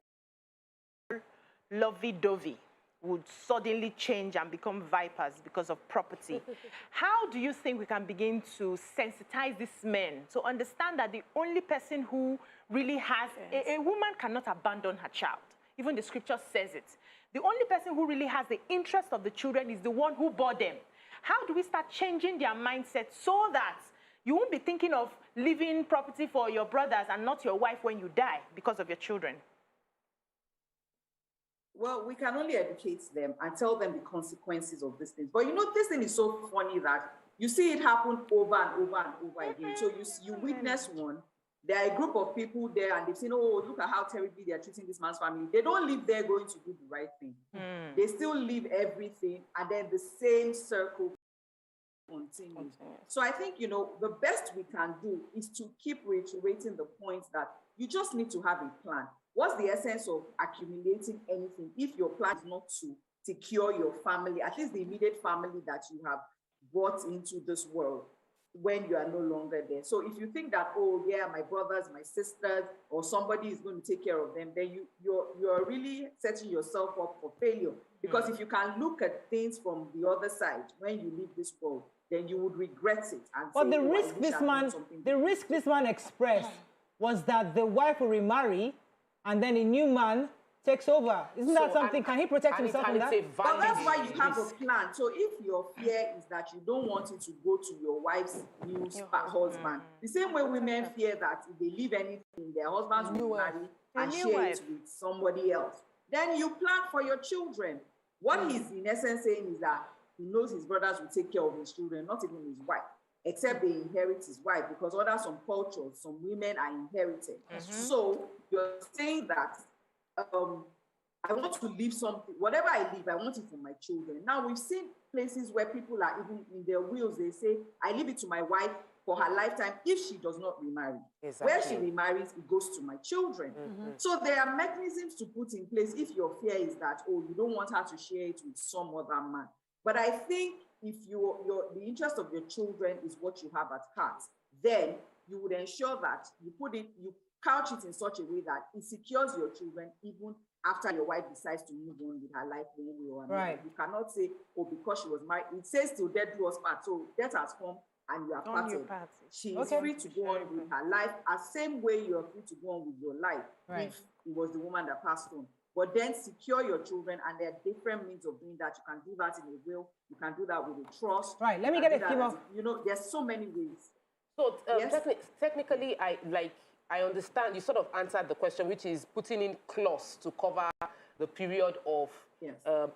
lovey-dovey would suddenly change and become vipers because of property. How do you think we can begin to sensitize these men to understand that the only person who really has, a woman cannot abandon her child. Even the scripture says it. The only person who really has the interest of the children is the one who bore them. How do we start changing their mindset so that you won't be thinking of leaving property for your brothers and not your wife when you die because of your children? Well, we can only educate them and tell them the consequences of these things. But you know, this thing is so funny that you see it happen over and over and over again. So you witness one, there are a group of people there and they've seen, oh, look at how terribly they're treating this man's family. They don't live there going to do the right thing. They still leave everything, and then the same circle continues. So I think, you know, the best we can do is to keep reiterating the point that you just need to have a plan. What's the essence of accumulating anything if your plan is not to secure your family, at least the immediate family that you have brought into this world when you are no longer there? So if you think that, oh yeah, my brothers, my sisters, or somebody is going to take care of them, then you're really setting yourself up for failure. Because if you can look at things from the other side when you leave this world, then you would regret it. And but say, the oh, risk this man expressed was that the wife will remarry and then a new man takes over. Isn't that something? Can he protect himself from that? Well, that's why you have a plan. So if your fear is that you don't want it to go to your wife's new husband, the same way women fear that if they leave anything, their husbands will marry and share it with somebody else, then you plan for your children. What he's in essence saying is that he knows his brothers will take care of his children, not even his wife, except they inherit his wife, because under some cultures, some women are inherited. So you're saying that I want to leave something, whatever I leave, I want it for my children. Now we've seen places where people are even in their wills, they say, I leave it to my wife for her lifetime if she does not remarry. Where she remarries, it goes to my children. So there are mechanisms to put in place if your fear is that, oh, you don't want her to share it with some other man. But I think if the interest of your children is what you have at heart, then you would ensure that you couch it in such a way that it secures your children even after your wife decides to move on with her life one way or another. Right. You cannot say, oh, because she was married, it says till death do us part. So death has come and you are parted. She is free to go on with her life, the same way you are free to go on with your life if it was the woman that passed on. But then secure your children, and there are different means of doing that. You can do that in a will. You can do that with a trust. Right. Let me get a few more. You know, there's so many ways. So technically, I understand you sort of answered the question, which is putting in clause to cover the period of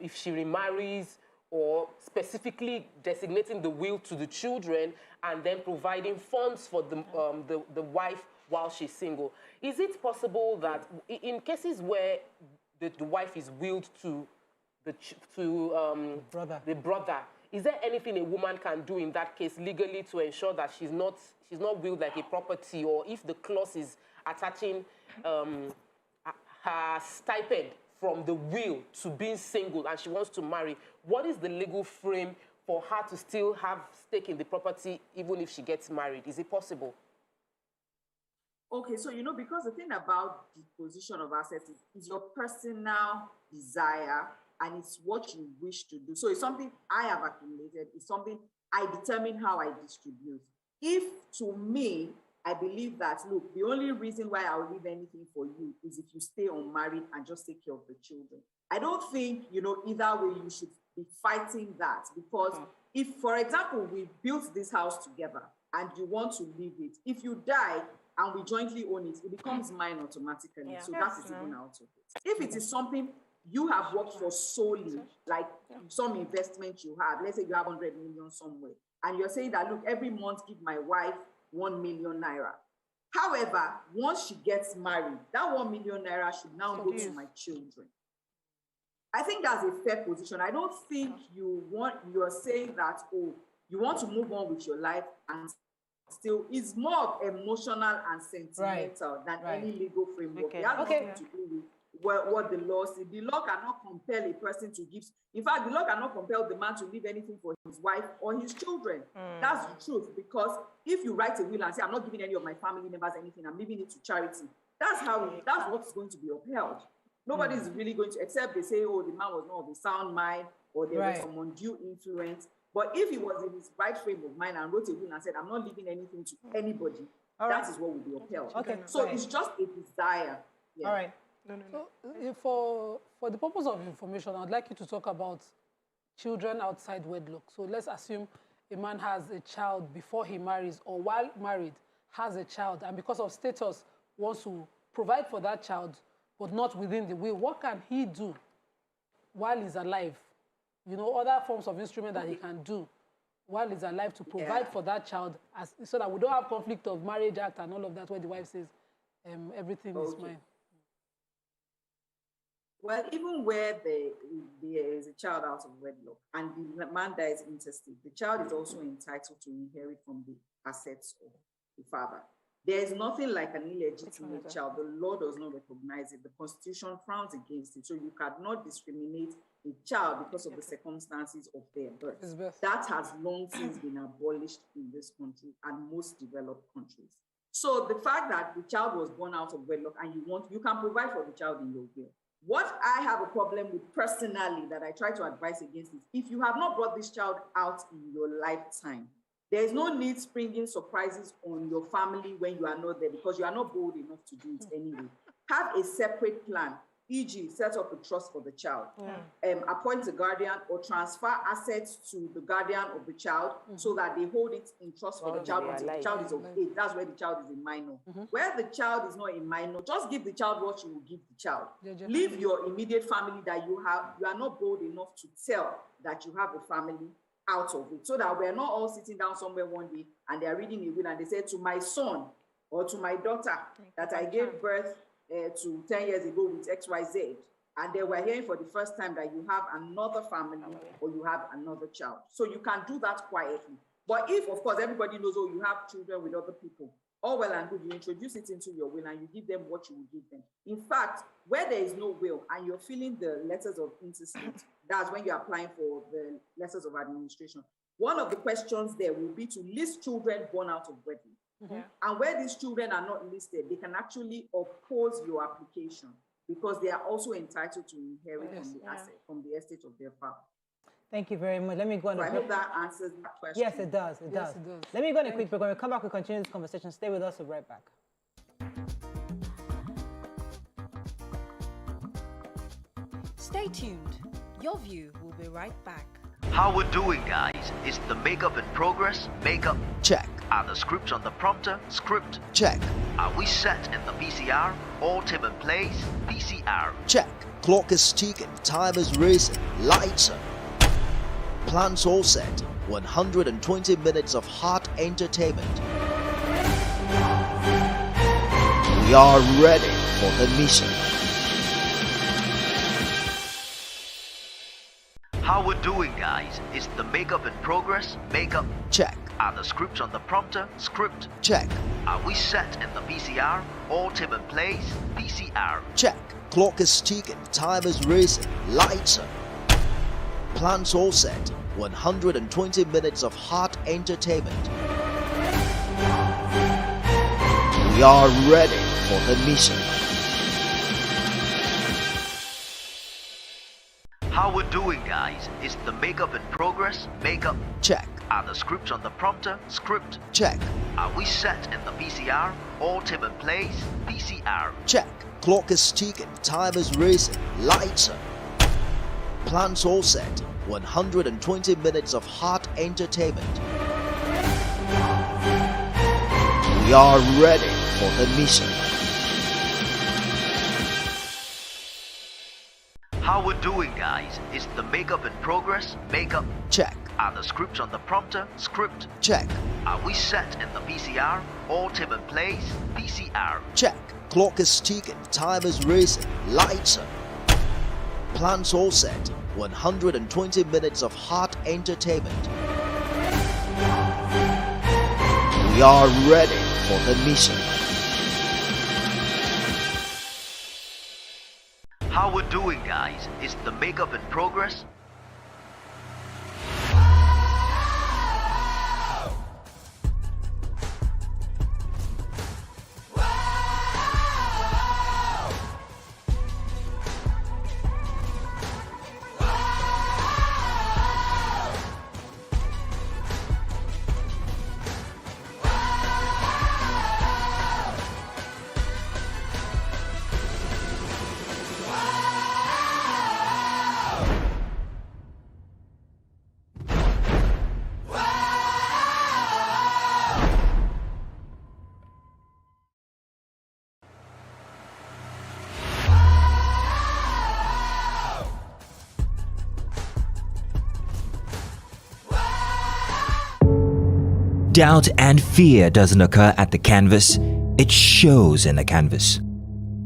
if she remarries, or specifically designating the will to the children and then providing funds for the wife while she's single. Is it possible that in cases where the wife is willed to the brother, is there anything a woman can do in that case legally to ensure that she's not willed like a property, or if the clause is attaching her stipend from the will to being single and she wants to marry, what is the legal frame for her to still have stake in the property even if she gets married? Is it possible? Okay, so, you know, because the thing about the position of assets is your personal desire, and it's what you wish to do. So it's something I have accumulated. It's something I determine how I distribute. If, to me, I believe that, look, the only reason why I'll leave anything for you is if you stay unmarried and just take care of the children. I don't think, you know, either way you should be fighting that, because if, for example, we built this house together and you want to leave it, if you die and we jointly own it, it becomes mine automatically. So that is even out of it. If it is something you have worked for solely, like some investment you have, let's say you have 100 million somewhere, and you're saying that, look, every month give my wife 1 million naira. However, once she gets married, that 1 million naira should now go to my children. I think that's a fair position. I don't think you're saying that, oh, you want to move on with your life and still, it's more emotional and sentimental than any legal framework. It has nothing to do with what the law says. The law cannot compel a person to give. In fact, the law cannot compel the man to leave anything for his wife or his children. That's the truth. Because if you write a will and say, I'm not giving any of my family members anything, I'm leaving it to charity, that's what's going to be upheld. Nobody's really going to, except they say, oh, the man was not of a sound mind, or there was some undue influence. But if he was in his right frame of mind and wrote a will and said, I'm not leaving anything to anybody, that is what will be upheld. Okay. So it's just a desire. All right. So, for the purpose of information, I'd like you to talk about children outside wedlock. So let's assume a man has a child before he marries, or while married has a child, and because of status wants to provide for that child, but not within the will. What can he do while he's alive? You know, other forms of instrument that he can do while he's alive to provide for that child, so that we don't have conflict of marriage act and all of that, where the wife says, everything is mine. Well, even where there is a child out of wedlock and the man dies intestate, the child is also entitled to inherit from the assets of the father. There is nothing like an illegitimate child. The law does not recognize it. The Constitution frowns against it. So you cannot discriminate a child because of the circumstances of their birth. That has long since been abolished in this country and most developed countries. So the fact that the child was born out of wedlock and you can provide for the child in your will. What I have a problem with personally that I try to advise against is if you have not brought this child out in your lifetime, there is no need springing surprises on your family when you are not there because you are not bold enough to do it anyway. Have a separate plan, e.g. set up a trust for the child, appoint a guardian or transfer assets to the guardian of the child so that they hold it in trust for the child until the child is of age. That's where the child is a minor. Where the child is not a minor, just give the child what you will give the child. Leave your immediate family that you are not bold enough to tell that you have a family out of it, so that we're not all sitting down somewhere one day and they're reading a will and they say, to my son or to my daughter that I gave birth to 10 years ago with XYZ, and they were hearing for the first time that you have another family or you have another child. So you can do that quietly. But if, of course, everybody knows, oh, you have children with other people, all well and good, you introduce it into your will and you give them what you will give them. In fact, where there is no will and you're filling the letters of intestate, that's when you're applying for the letters of administration. One of the questions there will be to list children born out of wedlock. And where these children are not listed, they can actually oppose your application because they are also entitled to inherit from the asset, from the estate of their father. Thank you very much. Let me go on. So I hope that answers that question. Yes, it does. It does. Let me go on a quick break. When we come back, we'll continue this conversation. Stay with us. We'll be right back. Stay tuned. Your view will be right back. How we're doing, guys? Is the makeup in progress? Makeup check. Are the scripts on the prompter? Script check. Are we set in the VCR? All tip in place? VCR check. Clock is ticking, time is racing, lights are. Plans all set. 120 minutes of hot entertainment. We are ready for the mission. How we're doing, guys? Is the makeup in progress? Makeup check. Are the scripts on the prompter? Script check. Are we set in the VCR? All tip in place? VCR check. Clock is ticking, time is racing, lights are. Plans all set. 120 minutes of hot entertainment. We are ready for the mission. How we're doing, guys? Is the makeup in progress? Makeup check. Are the scripts on the prompter? Script check. Are we set in the VCR? All tip in place? VCR check. Clock is ticking, time is racing, lights are. Plans all set. 120 minutes of hot entertainment. We are ready for the mission. How we're doing, guys? Is the makeup in progress? Makeup check. Are the scripts on the prompter? Script check. Are we set in the VCR? All tip in place? VCR check. Clock is ticking, time is racing, lights are. Plans all set. 120 minutes of hot entertainment. We are ready for the mission. How we're doing, guys? Is the makeup in progress? Doubt and fear doesn't occur at the canvas, it shows in the canvas.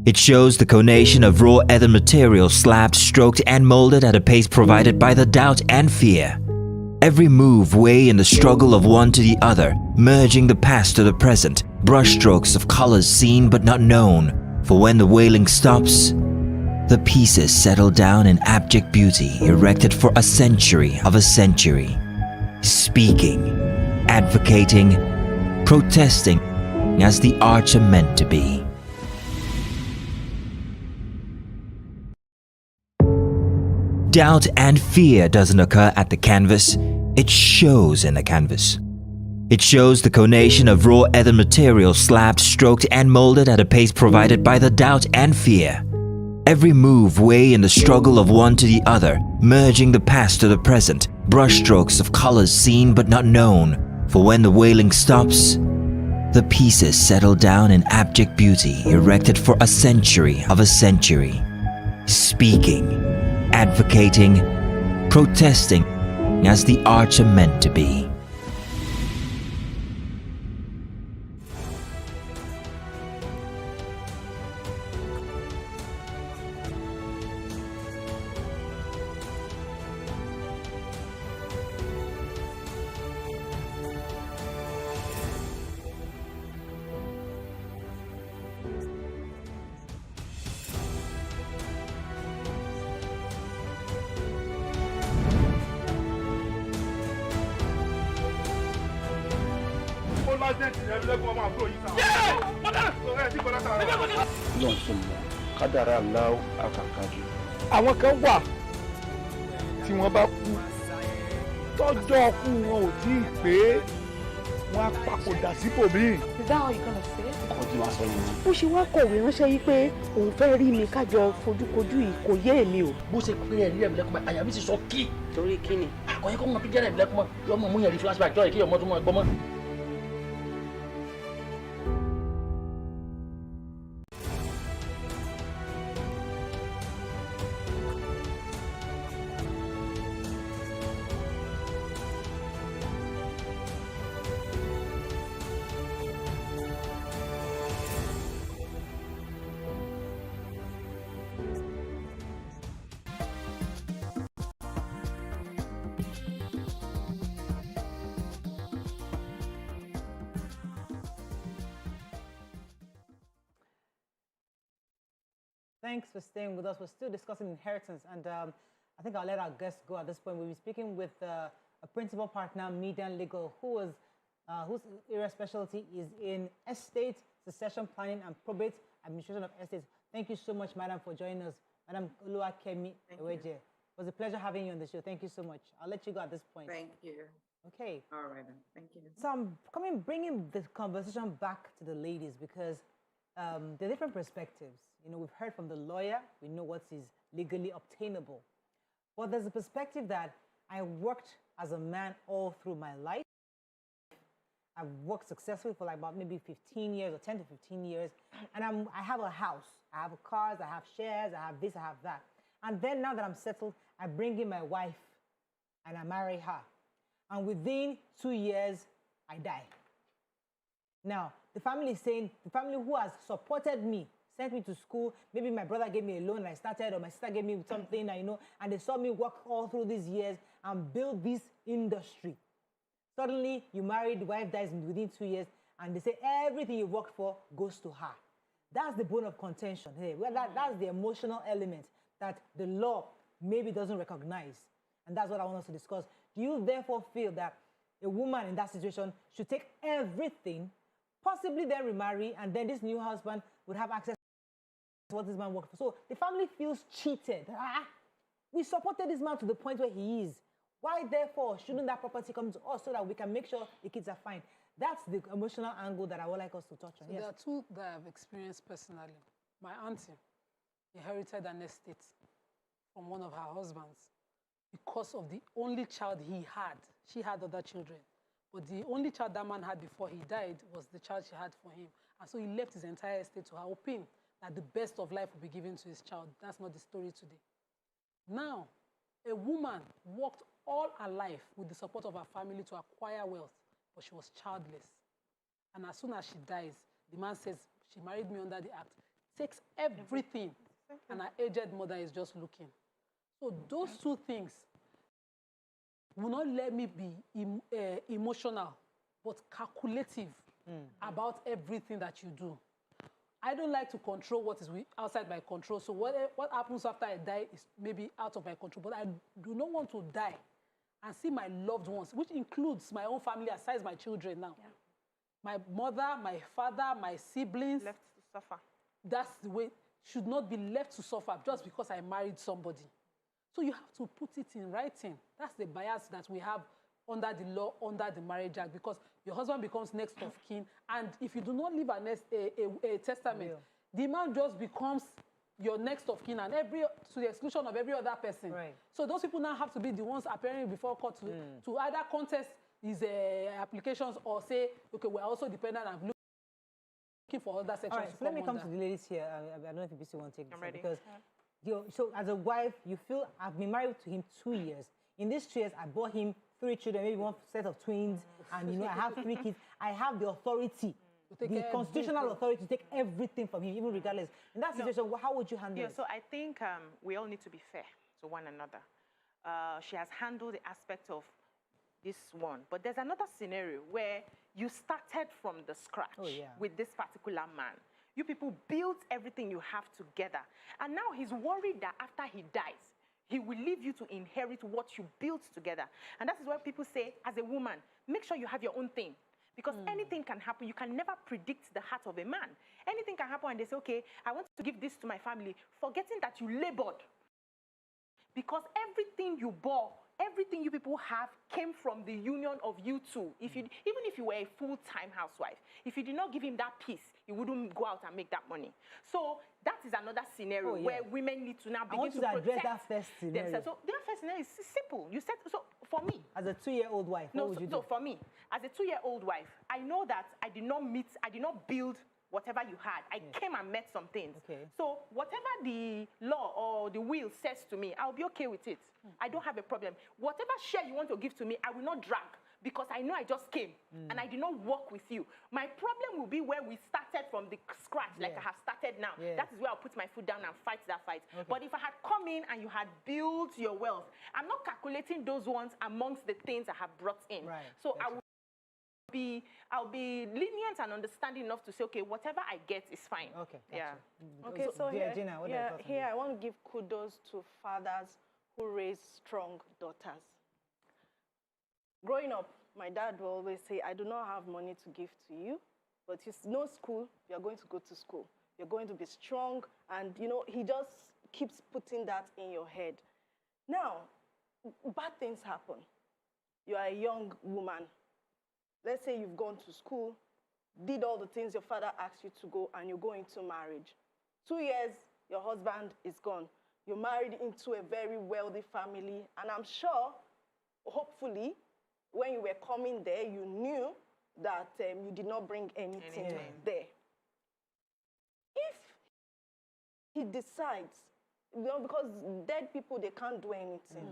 It shows the conation of raw earthen material slabbed, stroked and molded at a pace provided by the doubt and fear. Every move weigh in the struggle of one to the other, merging the past to the present, brushstrokes of colors seen but not known. For when the wailing stops, the pieces settle down in abject beauty erected for a century of a century. Speaking, advocating, protesting as the arts are meant to be. Doubt and fear doesn't occur at the canvas, it shows in the canvas. It shows the conation of raw earthen material slabbed, stroked and molded at a pace provided by the doubt and fear. Every move weigh in the struggle of one to the other, merging the past to the present, brushstrokes of colors seen but not known. For when the wailing stops, the pieces settle down in abject beauty erected for a century of a century. Speaking, advocating, protesting as the arts are meant to be. Àwọn kan wà tí wọ́n bá kú tọ́jọ́ kú wọn ò tí ì pé wọ́n á papòdà síbòmíì. Is that how you gonna say it? Ọkọ̀ tí wàá sọ yìí. Ó ṣe wá kọ̀wé ránṣẹ́ yìí pé òun fẹ́ rí mi kájọ fojúkojú yìí kò yé èmi o. Bó ṣe pé ẹ̀rí ẹ̀mí lẹ́kùnmọ́ àyà mi ti sọ kí. Torí kí ni? Àkọ́yẹ́ kọ́ mọ píjẹ́ ẹ̀mí lẹ́kùnmọ́ yọmọ mú yẹn rí flashback jọ́ ìkí ọmọ tó mọ ẹgbọ́n mọ́. Thanks for staying with us. We're still discussing inheritance, and I think I'll let our guests go at this point. We'll be speaking with a principal partner, Median Legal, whose area specialty is in estate, succession planning, and probate administration of estates. Thank you so much, Madam, for joining us. Madam Oluwakemi Eweje. It was a pleasure having you on the show. Thank you so much. I'll let you go at this point. Thank you. Okay. All right, then. Thank you. So I'm bringing the conversation back to the ladies because there are different perspectives. You know, we've heard from the lawyer, we know what is legally obtainable. But there's a perspective that I worked as a man all through my life. I've worked successfully for like about maybe 15 years or 10 to 15 years. And I have a house, I have cars, I have shares, I have this, I have that. And then now that I'm settled, I bring in my wife and I marry her. And within 2 years, I die. Now, the family is saying, the family who has supported me, sent me to school, maybe my brother gave me a loan and I started, or my sister gave me something, and they saw me work all through these years and build this industry. Suddenly, you married, the wife dies within 2 years, and they say everything you worked for goes to her. That's the bone of contention. Hey, well, that's the emotional element that the law maybe doesn't recognize. And that's what I want us to discuss. Do you therefore feel that a woman in that situation should take everything, possibly then remarry, and then this new husband would have access to what this man worked for? So the family feels cheated. We supported this man to the point where he is. Why, therefore, shouldn't that property come to us so that we can make sure the kids are fine? That's the emotional angle that I would like us to touch on. So yes. There are two that I've experienced personally. My auntie inherited an estate from one of her husbands because of the only child he had. She had other children, but the only child that man had before he died was the child she had for him. And so he left his entire estate to her, hoping that the best of life will be given to his child. That's not the story today. Now, a woman worked all her life with the support of her family to acquire wealth, but she was childless. And as soon as she dies, the man says, she married me under the act, takes everything, and her aged mother is just looking. So those two things will not let me be emotional, but calculative about everything that you do. I don't like to control what is outside my control. So what happens after I die is maybe out of my control. But I do not want to die and see my loved ones, which includes my own family, aside my children now. Yeah. My mother, my father, my siblings. Left to suffer. That's the way, should not be left to suffer just because I married somebody. So you have to put it in writing. That's the bias that we have under the law, under the Marriage Act, because your husband becomes next of kin. And if you do not leave a testament, the man just becomes your next of kin, and to the exclusion of every other person. Right. So those people now have to be the ones appearing before court to either contest his applications or say, okay, we're also dependent and looking for other sections. All right, so let me come to the ladies here. I don't know if you want to take this. I'm ready. Because so as a wife, you feel I've been married to him 2 years. In these 2 years, I bought him 3 children, maybe one set of twins, and I have 3 kids. I have the authority, the constitutional authority to take everything from him, even regardless. In that situation, how would you handle it? So I think we all need to be fair to one another. She has handled the aspect of this one, but there's another scenario where you started from the scratch with this particular man. You people built everything you have together, and now he's worried that after he dies, he will leave you to inherit what you built together. And that is why people say, as a woman, make sure you have your own thing. Because anything can happen. You can never predict the heart of a man. Anything can happen and they say, okay, I want to give this to my family, forgetting that you labored. Because everything you bore, everything you people have came from the union of you two. Even if you were a full-time housewife, if you did not give him that peace, he wouldn't go out and make that money. So that is another scenario where women need to now begin to address that first scenario. Themselves. So that first scenario is simple. You said, so for me. As a 2-year-old wife, what would you do? So for me, as a 2-year-old wife, I know that I did not build whatever you had. I came and met some things. Okay. So whatever the law or the will says to me, I'll be okay with it. I don't have a problem. Whatever share you want to give to me, I will not drag, because I know I just came and I did not work with you. My problem will be where we started from the scratch, like I have started now. That is where I'll put my foot down and fight that fight. Okay. But if I had come in and you had built your wealth, I'm not calculating those ones amongst the things I have brought in. Right. So I'll be lenient and understanding enough to say, okay, whatever I get is fine. Okay. Yeah. Okay, so here I want to give kudos to fathers who raise strong daughters. Growing up, my dad will always say, I do not have money to give to you, but you know school, you're going to go to school. You're going to be strong. And, he just keeps putting that in your head. Now, bad things happen. You are a young woman. Let's say you've gone to school, did all the things your father asked you to go, and you go into marriage. 2 years, your husband is gone. You're married into a very wealthy family, and I'm sure, hopefully, when you were coming there, you knew that you did not bring anything there. If he decides, because dead people, they can't do anything.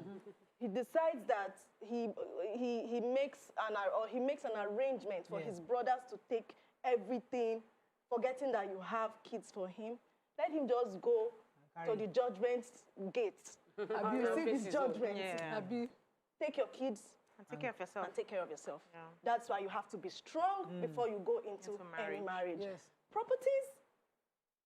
He decides that he makes an arrangement for his brothers to take everything, forgetting that you have kids for him. Let him just go to the judgment gate. Abi, you see this judgment. Abi, take your kids and take care of yourself. And take care of yourself. Yeah. That's why you have to be strong before you go into any marriage. Yes. Properties,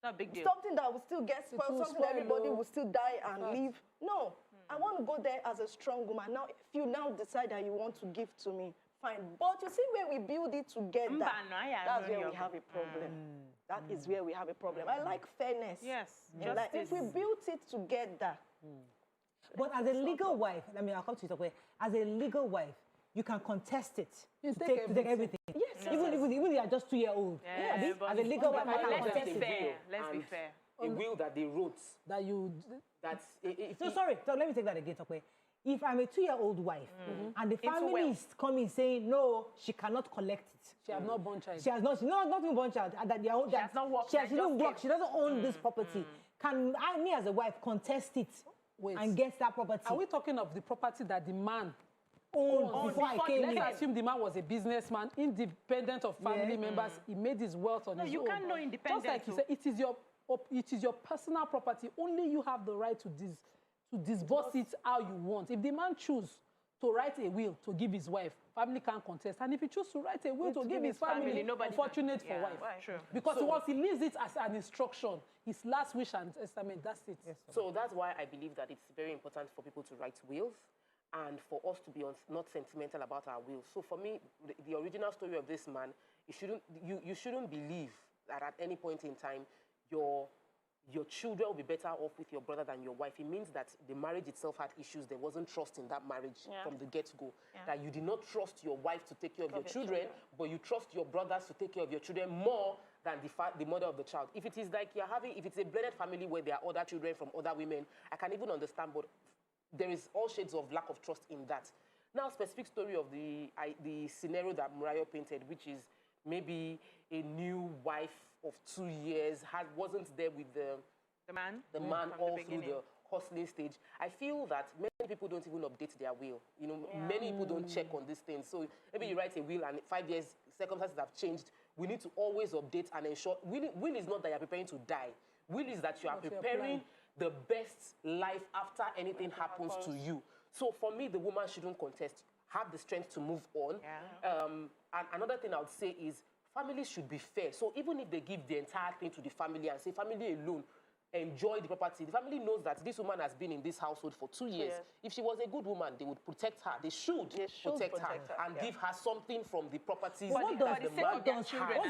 not a big deal. Something that will still get spoiled, something that everybody will still die and leave. No. I want to go there as a strong woman. Now, if you now decide that you want to give to me, fine. But you see, where we build it together, that's where we have a problem. That is where we have a problem. I like fairness. Yes. Like if we built it together. But as a legal wife, I'll come to you. As a legal wife, you can contest it. You take everything. Yes. Even if you are just 2 years old. Yeah, as a legal wife, I can contest it. Let's be fair. A will that they wrote. That you... Sorry, so let me take that again, Tokwe. If I'm a 2-year-old wife and the family is coming saying, no, she cannot collect it. She has not born child. She has not even born child. She has not worked. She doesn't own this property. Can me as a wife contest it and get that property? Are we talking of the property that the man before I came in. Let's assume the man was a businessman, independent of family members. He made his wealth on his own. You can't know independent. Just like you said, it is your personal property. Only you have the right to disburse it how you want. If the man chooses to write a will to give his wife, family can't contest. And if he chooses to write a will to give his family, unfortunate for wife. True. Because once he leaves it as an instruction, his last wish and testament, that's it. Yes, so that's why I believe that it's very important for people to write wills and for us to be not sentimental about our wills. So for me, the original story of this man, you shouldn't believe that at any point in time, your children will be better off with your brother than your wife. It means that the marriage itself had issues. There wasn't trust in that marriage from the get-go. That you did not trust your wife to take care of your children, but you trust your brothers to take care of your children more than the mother of the child. If it is like if it's a blended family where there are other children from other women, I can even understand, but there is all shades of lack of trust in that. Now, specific story of the scenario that Murayo painted, which is maybe a new wife of 2 years wasn't there with the man all through the hustling stage. I feel that many people don't even update their will. Many people don't check on these things. So maybe you write a will and 5 years, circumstances have changed. We need to always update and ensure. Will is not that you're preparing to die. Will is that you are preparing the best life after anything happens to you. So for me, the woman shouldn't contest. Have the strength to move on. And another thing I would say is families should be fair. So even if they give the entire thing to the family and say family alone, enjoy the property, the family knows that this woman has been in this household for 2 years. If she was a good woman, they would protect her. They should protect her and give her something from the properties. What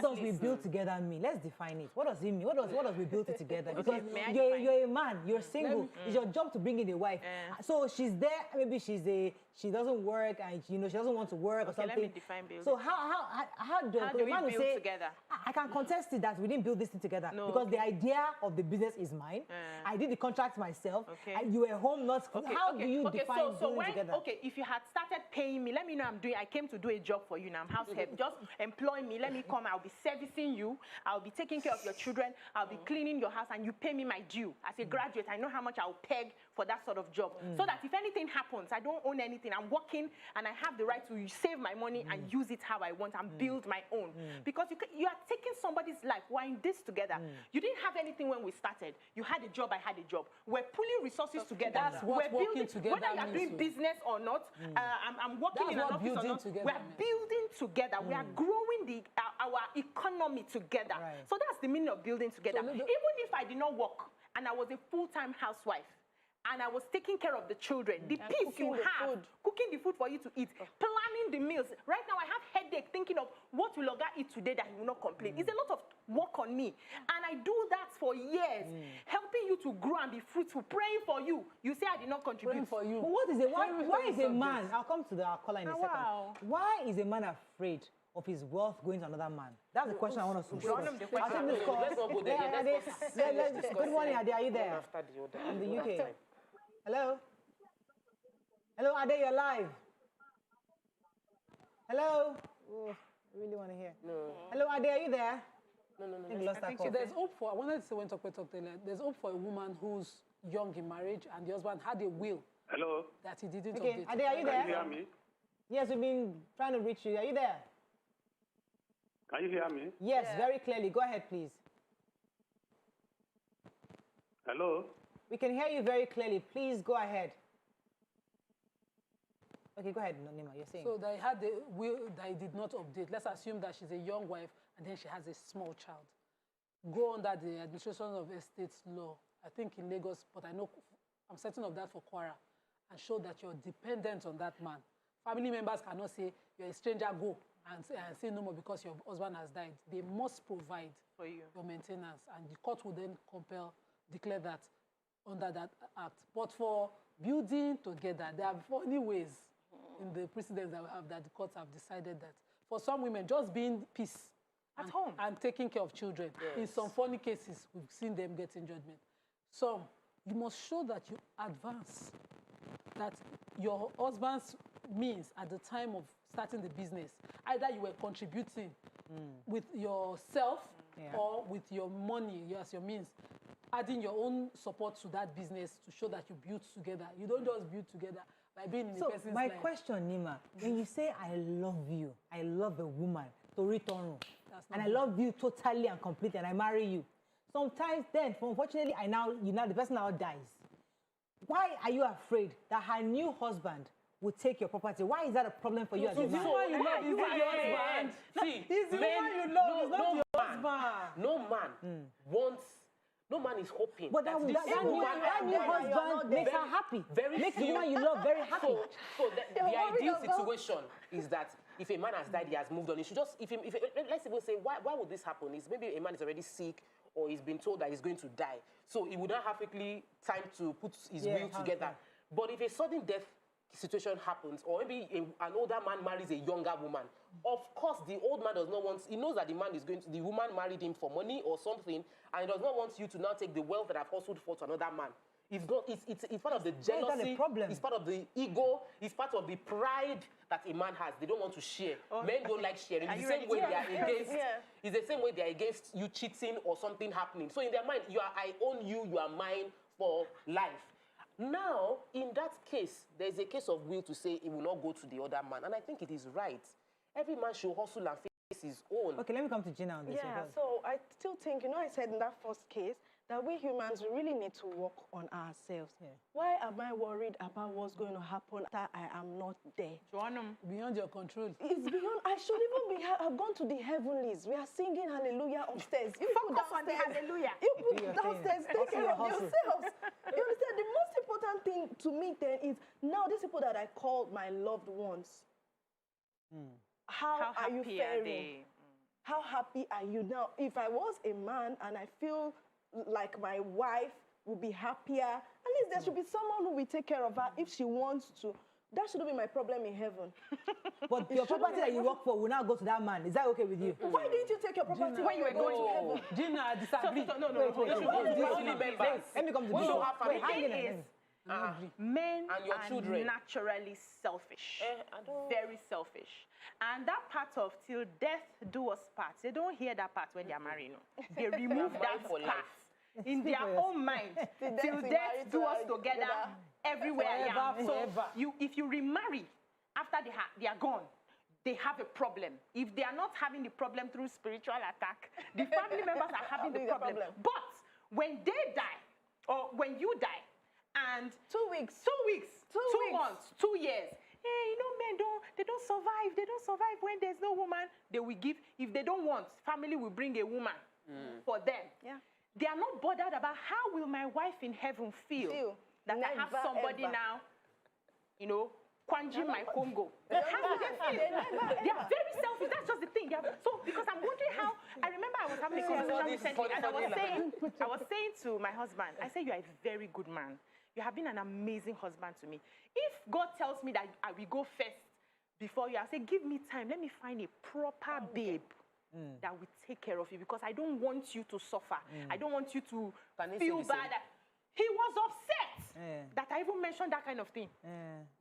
does we build together mean? Let's define it. What does it mean? What does we build it together? Because you're a man, you're single. It's your job to bring in a wife. So she's there. Maybe she doesn't work and she doesn't want to work or something. Let me define building. So how do we build together? I can contest it that we didn't build this thing together because the idea of the business is mine. I did the contract myself. You were home, not school. How do you define building together? Okay, if you had started paying me, let me know I came to do a job for you now. I'm house help. Just employ me. Let me come. I'll be servicing you. I'll be taking care of your children. I'll be cleaning your house, and you pay me my due. As a graduate, I know how much I'll peg for that sort of job. So that if anything happens, I don't own anything. I'm working, and I have the right to save my money and use it how I want and build my own. Because you are taking somebody's life. We're in this together. You didn't have anything when we started. You had a job, I had a job. We're pulling resources together. That's what working together whether you're doing business or not, I'm working in an office or not, we're building together. We are growing our economy together. So that's the meaning of building together. So even if I did not work and I was a full-time housewife, and I was taking care of the children, the peace you have, cooking the food for you to eat, planning the meals. Right now, I have headache thinking of what will Oga eat today that he will not complain. It's a lot of work on me. And I do that for years, helping you to grow and be fruitful, praying for you. You say I did not contribute. Praying for you. But what is it? Why is a man, I'll come to our caller in a second. Why is a man afraid of his wealth going to another man? That's the question I want us to discuss. Let's not go there. Good morning, Ade. Are you there? In the UK. Hello? Hello, Ade, you're live. Hello? Oh, I really want to hear. No. Hello, Ade, are you there? No. I think we lost that call. So there's hope for, I wanted to say when Tokwe talked earlier, there's hope for a woman who's young in marriage and the husband had a will. Hello? That he didn't update. Ade, are you there? Can you hear me? Yes, we've been trying to reach you. Are you there? Can you hear me? Yes, very clearly. Go ahead, please. Hello? We can hear you very clearly. Please go ahead. Okay, go ahead, Nima, you're saying. So they had the will that he did not update. Let's assume that she's a young wife and then she has a small child. Go under the administration of estates law, I think in Lagos, but I know I'm certain of that for Kwara, and show that you're dependent on that man. Family members cannot say, you're a stranger, go, and say no more because your husband has died. They must provide for you your maintenance, and the court will then declare that under that act. But for building together, there are funny ways in the precedents that we have that the courts have decided that for some women, just being peace at home and taking care of children. Yes. In some funny cases, we've seen them getting judgment. Some, you must show that you advance, that your husband's means at the time of starting the business, either you were contributing with yourself or with your money as your means, adding your own support to that business to show that you build together. You don't just build together by being in a So person's my life. question, Nima, when you say I love you, I love a woman, to return, and I love you totally and completely, and I marry you. Sometimes then, unfortunately, the person now dies. Why are you afraid that her new husband will take your property? Why is that a problem for you as a man? The woman you love is not your husband. See, it's the woman you love, is not your husband. No man wants. No man is hoping. But that new husband makes her happy. Makes the woman you love very happy. So the ideal situation is that if a man has died, he has moved on. He should just, let's even say, why would this happen? Is maybe a man is already sick or he's been told that he's going to die. So he would not have quickly time to put his will together. But if a sudden death situation happens, or maybe an older man marries a younger woman, of course the old man does not want, he knows that the woman married him for money or something, and he does not want you to now take the wealth that I've hustled for to another man. It's part of the jealousy, it's part of the ego, it's part of the pride that a man has. They don't want to share. Men don't like sharing. It's the same way they are against. It's the same way they are against you cheating or something happening. So in their mind, I own you, you are mine for life. Now, in that case, there's a case of will to say it will not go to the other man. And I think it is right. Every man should hustle and face his own. Okay, let me come to Gina on this. Yeah, so I still think, I said in that first case, that we humans really need to work on ourselves. Yeah. Why am I worried about what's going to happen after I am not there? Beyond your control. It's beyond. I should even have gone to the heavenlies. We are singing hallelujah upstairs. You focus on the hallelujah. You downstairs, take care of yourselves. You understand? The most important thing to me then is now these people that I call my loved ones. How are you faring? How happy are you now? If I was a man and I feel like my wife will be happier, at least there should be someone who will take care of her if she wants to. That shouldn't be my problem in heaven. But your property that you work for will now go to that man. Is that okay with you? Why didn't you take your property when you were going to heaven? Gina, I disagree. No. Let me come to this. Men and your children naturally selfish, very selfish, and that part of till death do us part, they don't hear that part when they are married. They remove that part in their own mind. Till death do us together everywhere I am. So if you remarry after they are gone, they have a problem. If they are not having the problem through spiritual attack, the family members are having the problem. But when they die, or when you die, and 2 weeks, 2 months, 2 years, hey, men they don't survive. They don't survive when there's no woman. They will give. If they don't want, family will bring a woman for them. Yeah. They are not bothered about how will my wife in heaven feel that I have somebody now, Kwanji my Congo. How do they feel? They are very selfish. That's just the thing. So because I'm wondering how. I remember I was having a conversation recently, and I was saying to my husband, I said, you are a very good man. You have been an amazing husband to me. If God tells me that I will go first before you, I'll say, give me time. Let me find a proper babe that will take care of you, because I don't want you to suffer. I don't want you to feel bad. He was upset that I even mentioned that kind of thing.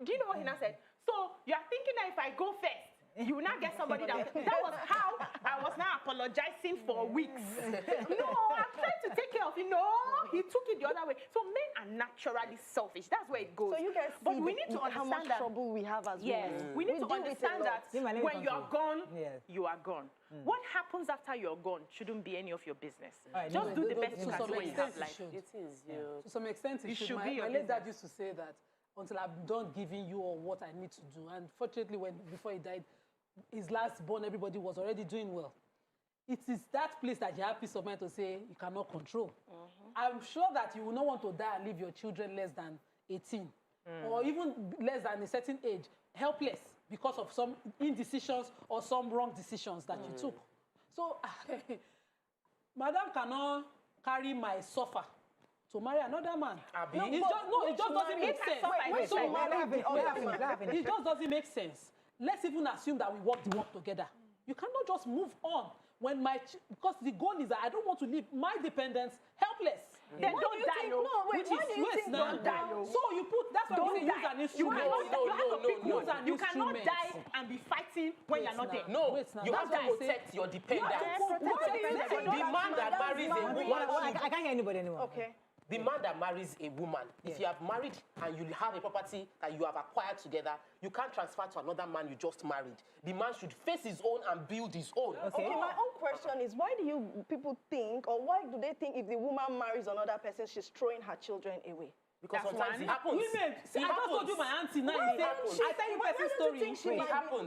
Do you know what he now said? So you are thinking that if I go first, you will not get somebody that was how I was now apologizing for weeks. No, I'm trying to take care of you. No, he took it the other way. So men are naturally selfish. That's where it goes. So you guys see, but we need to understand how much trouble we have as well. We need to understand that when you are gone, you are gone. What happens after you're gone shouldn't be any of your business. Just do the best you can do when you have life. It is. To some extent, it should be. My late dad used to say that until I'm done giving you all what I need to do. And fortunately, before he died, his last born, everybody was already doing well. It is that place that you have peace of mind to say you cannot control. I'm sure that you will not want to die and leave your children less than 18 or even less than a certain age, helpless because of some indecisions or some wrong decisions that you took. So, madam cannot carry my suffer to marry another man. It just doesn't make sense. It just doesn't make sense. Let's even assume that we work the work together. You cannot just move on when because the goal is that I don't want to leave my dependents helpless. Then don't die. Don't die. So you put, that's why we say use an instrument. You cannot die and be fighting when you're not there. No, you have to protect your dependents. The man that marries a woman. I can't hear anybody anymore. Okay. The man that marries a woman, if you have married and you have a property that you have acquired together, you can't transfer to another man you just married. The man should face his own and build his own. Okay, my own question is, why do you people think, or why do they think if the woman marries another person, she's throwing her children away? Because sometimes it happens. Women, see, I just told you my auntie now. I tell you person's story.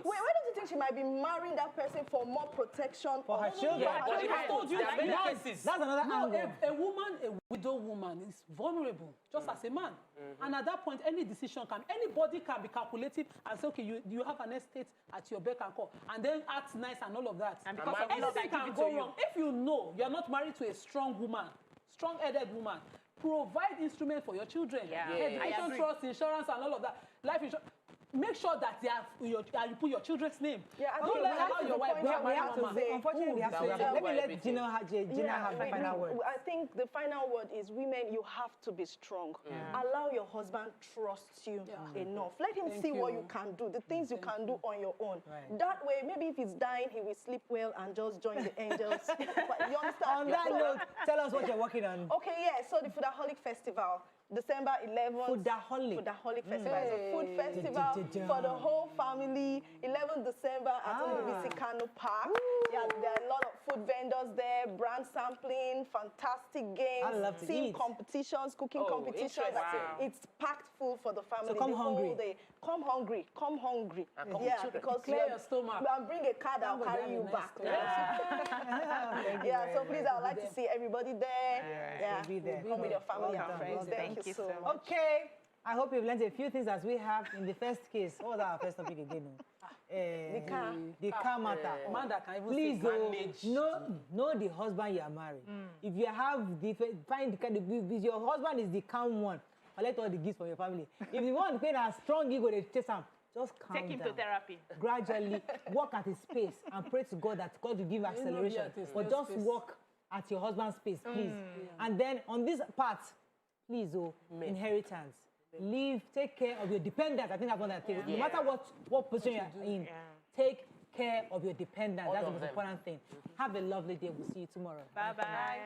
Why don't you think she might be marrying that person for more protection for her children? Yeah, but I told you that's another angle. A woman, a widow woman, is vulnerable, just as a man. And at that point, anybody can be calculative and say, okay, you have an estate at your beck and call, and then act nice and all of that. And because anything can go wrong. If you know you're not married to a strong woman, strong-headed woman, provide instruments for your children. Education, trust, insurance, and all of that. Life insurance. Make sure that you put your children's name. Don't allow your wife to marry a woman. Unfortunately, we have to say. Let me let Gina have the final word. I think the final word is, women, you have to be strong. Allow your husband trust you enough. Let him see what you can do, the things you can do on your own. That way, maybe if he's dying, he will sleep well and just join the angels. But you understand? On that note, tell us what you're working on. Okay, so the Foodaholic Festival. December 11th. Foodaholic Festival. It's a food festival for the whole family. 11th December at OBC Kano Park. Yeah, there are a lot of food vendors there, brand sampling, fantastic games, team competitions, cooking competitions. It's packed full for the family. So come hungry. Whole day. Come hungry. Come hungry. Because clear your stomach. And bring a card, I'll carry you back. So please, I would like to see everybody there. Come with your family and friends. Thank you so much. Okay. I hope you've learned a few things as we have in the first case. What was our first topic again? The car matter. Please know the husband you are married. If you have if your husband is the calm one, collect all the gifts from your family. If the one who has strong ego, they chase him. Just calm down. Take him to therapy. Gradually walk at his pace and pray to God that God will give acceleration. But just walk at your husband's pace, please. And then on this part, please, inheritance. Take care of your dependents. I think that's one of the things. No matter what position you're in, take care of your dependents. That's the most important thing. Have a lovely day. We'll see you tomorrow. Bye-bye.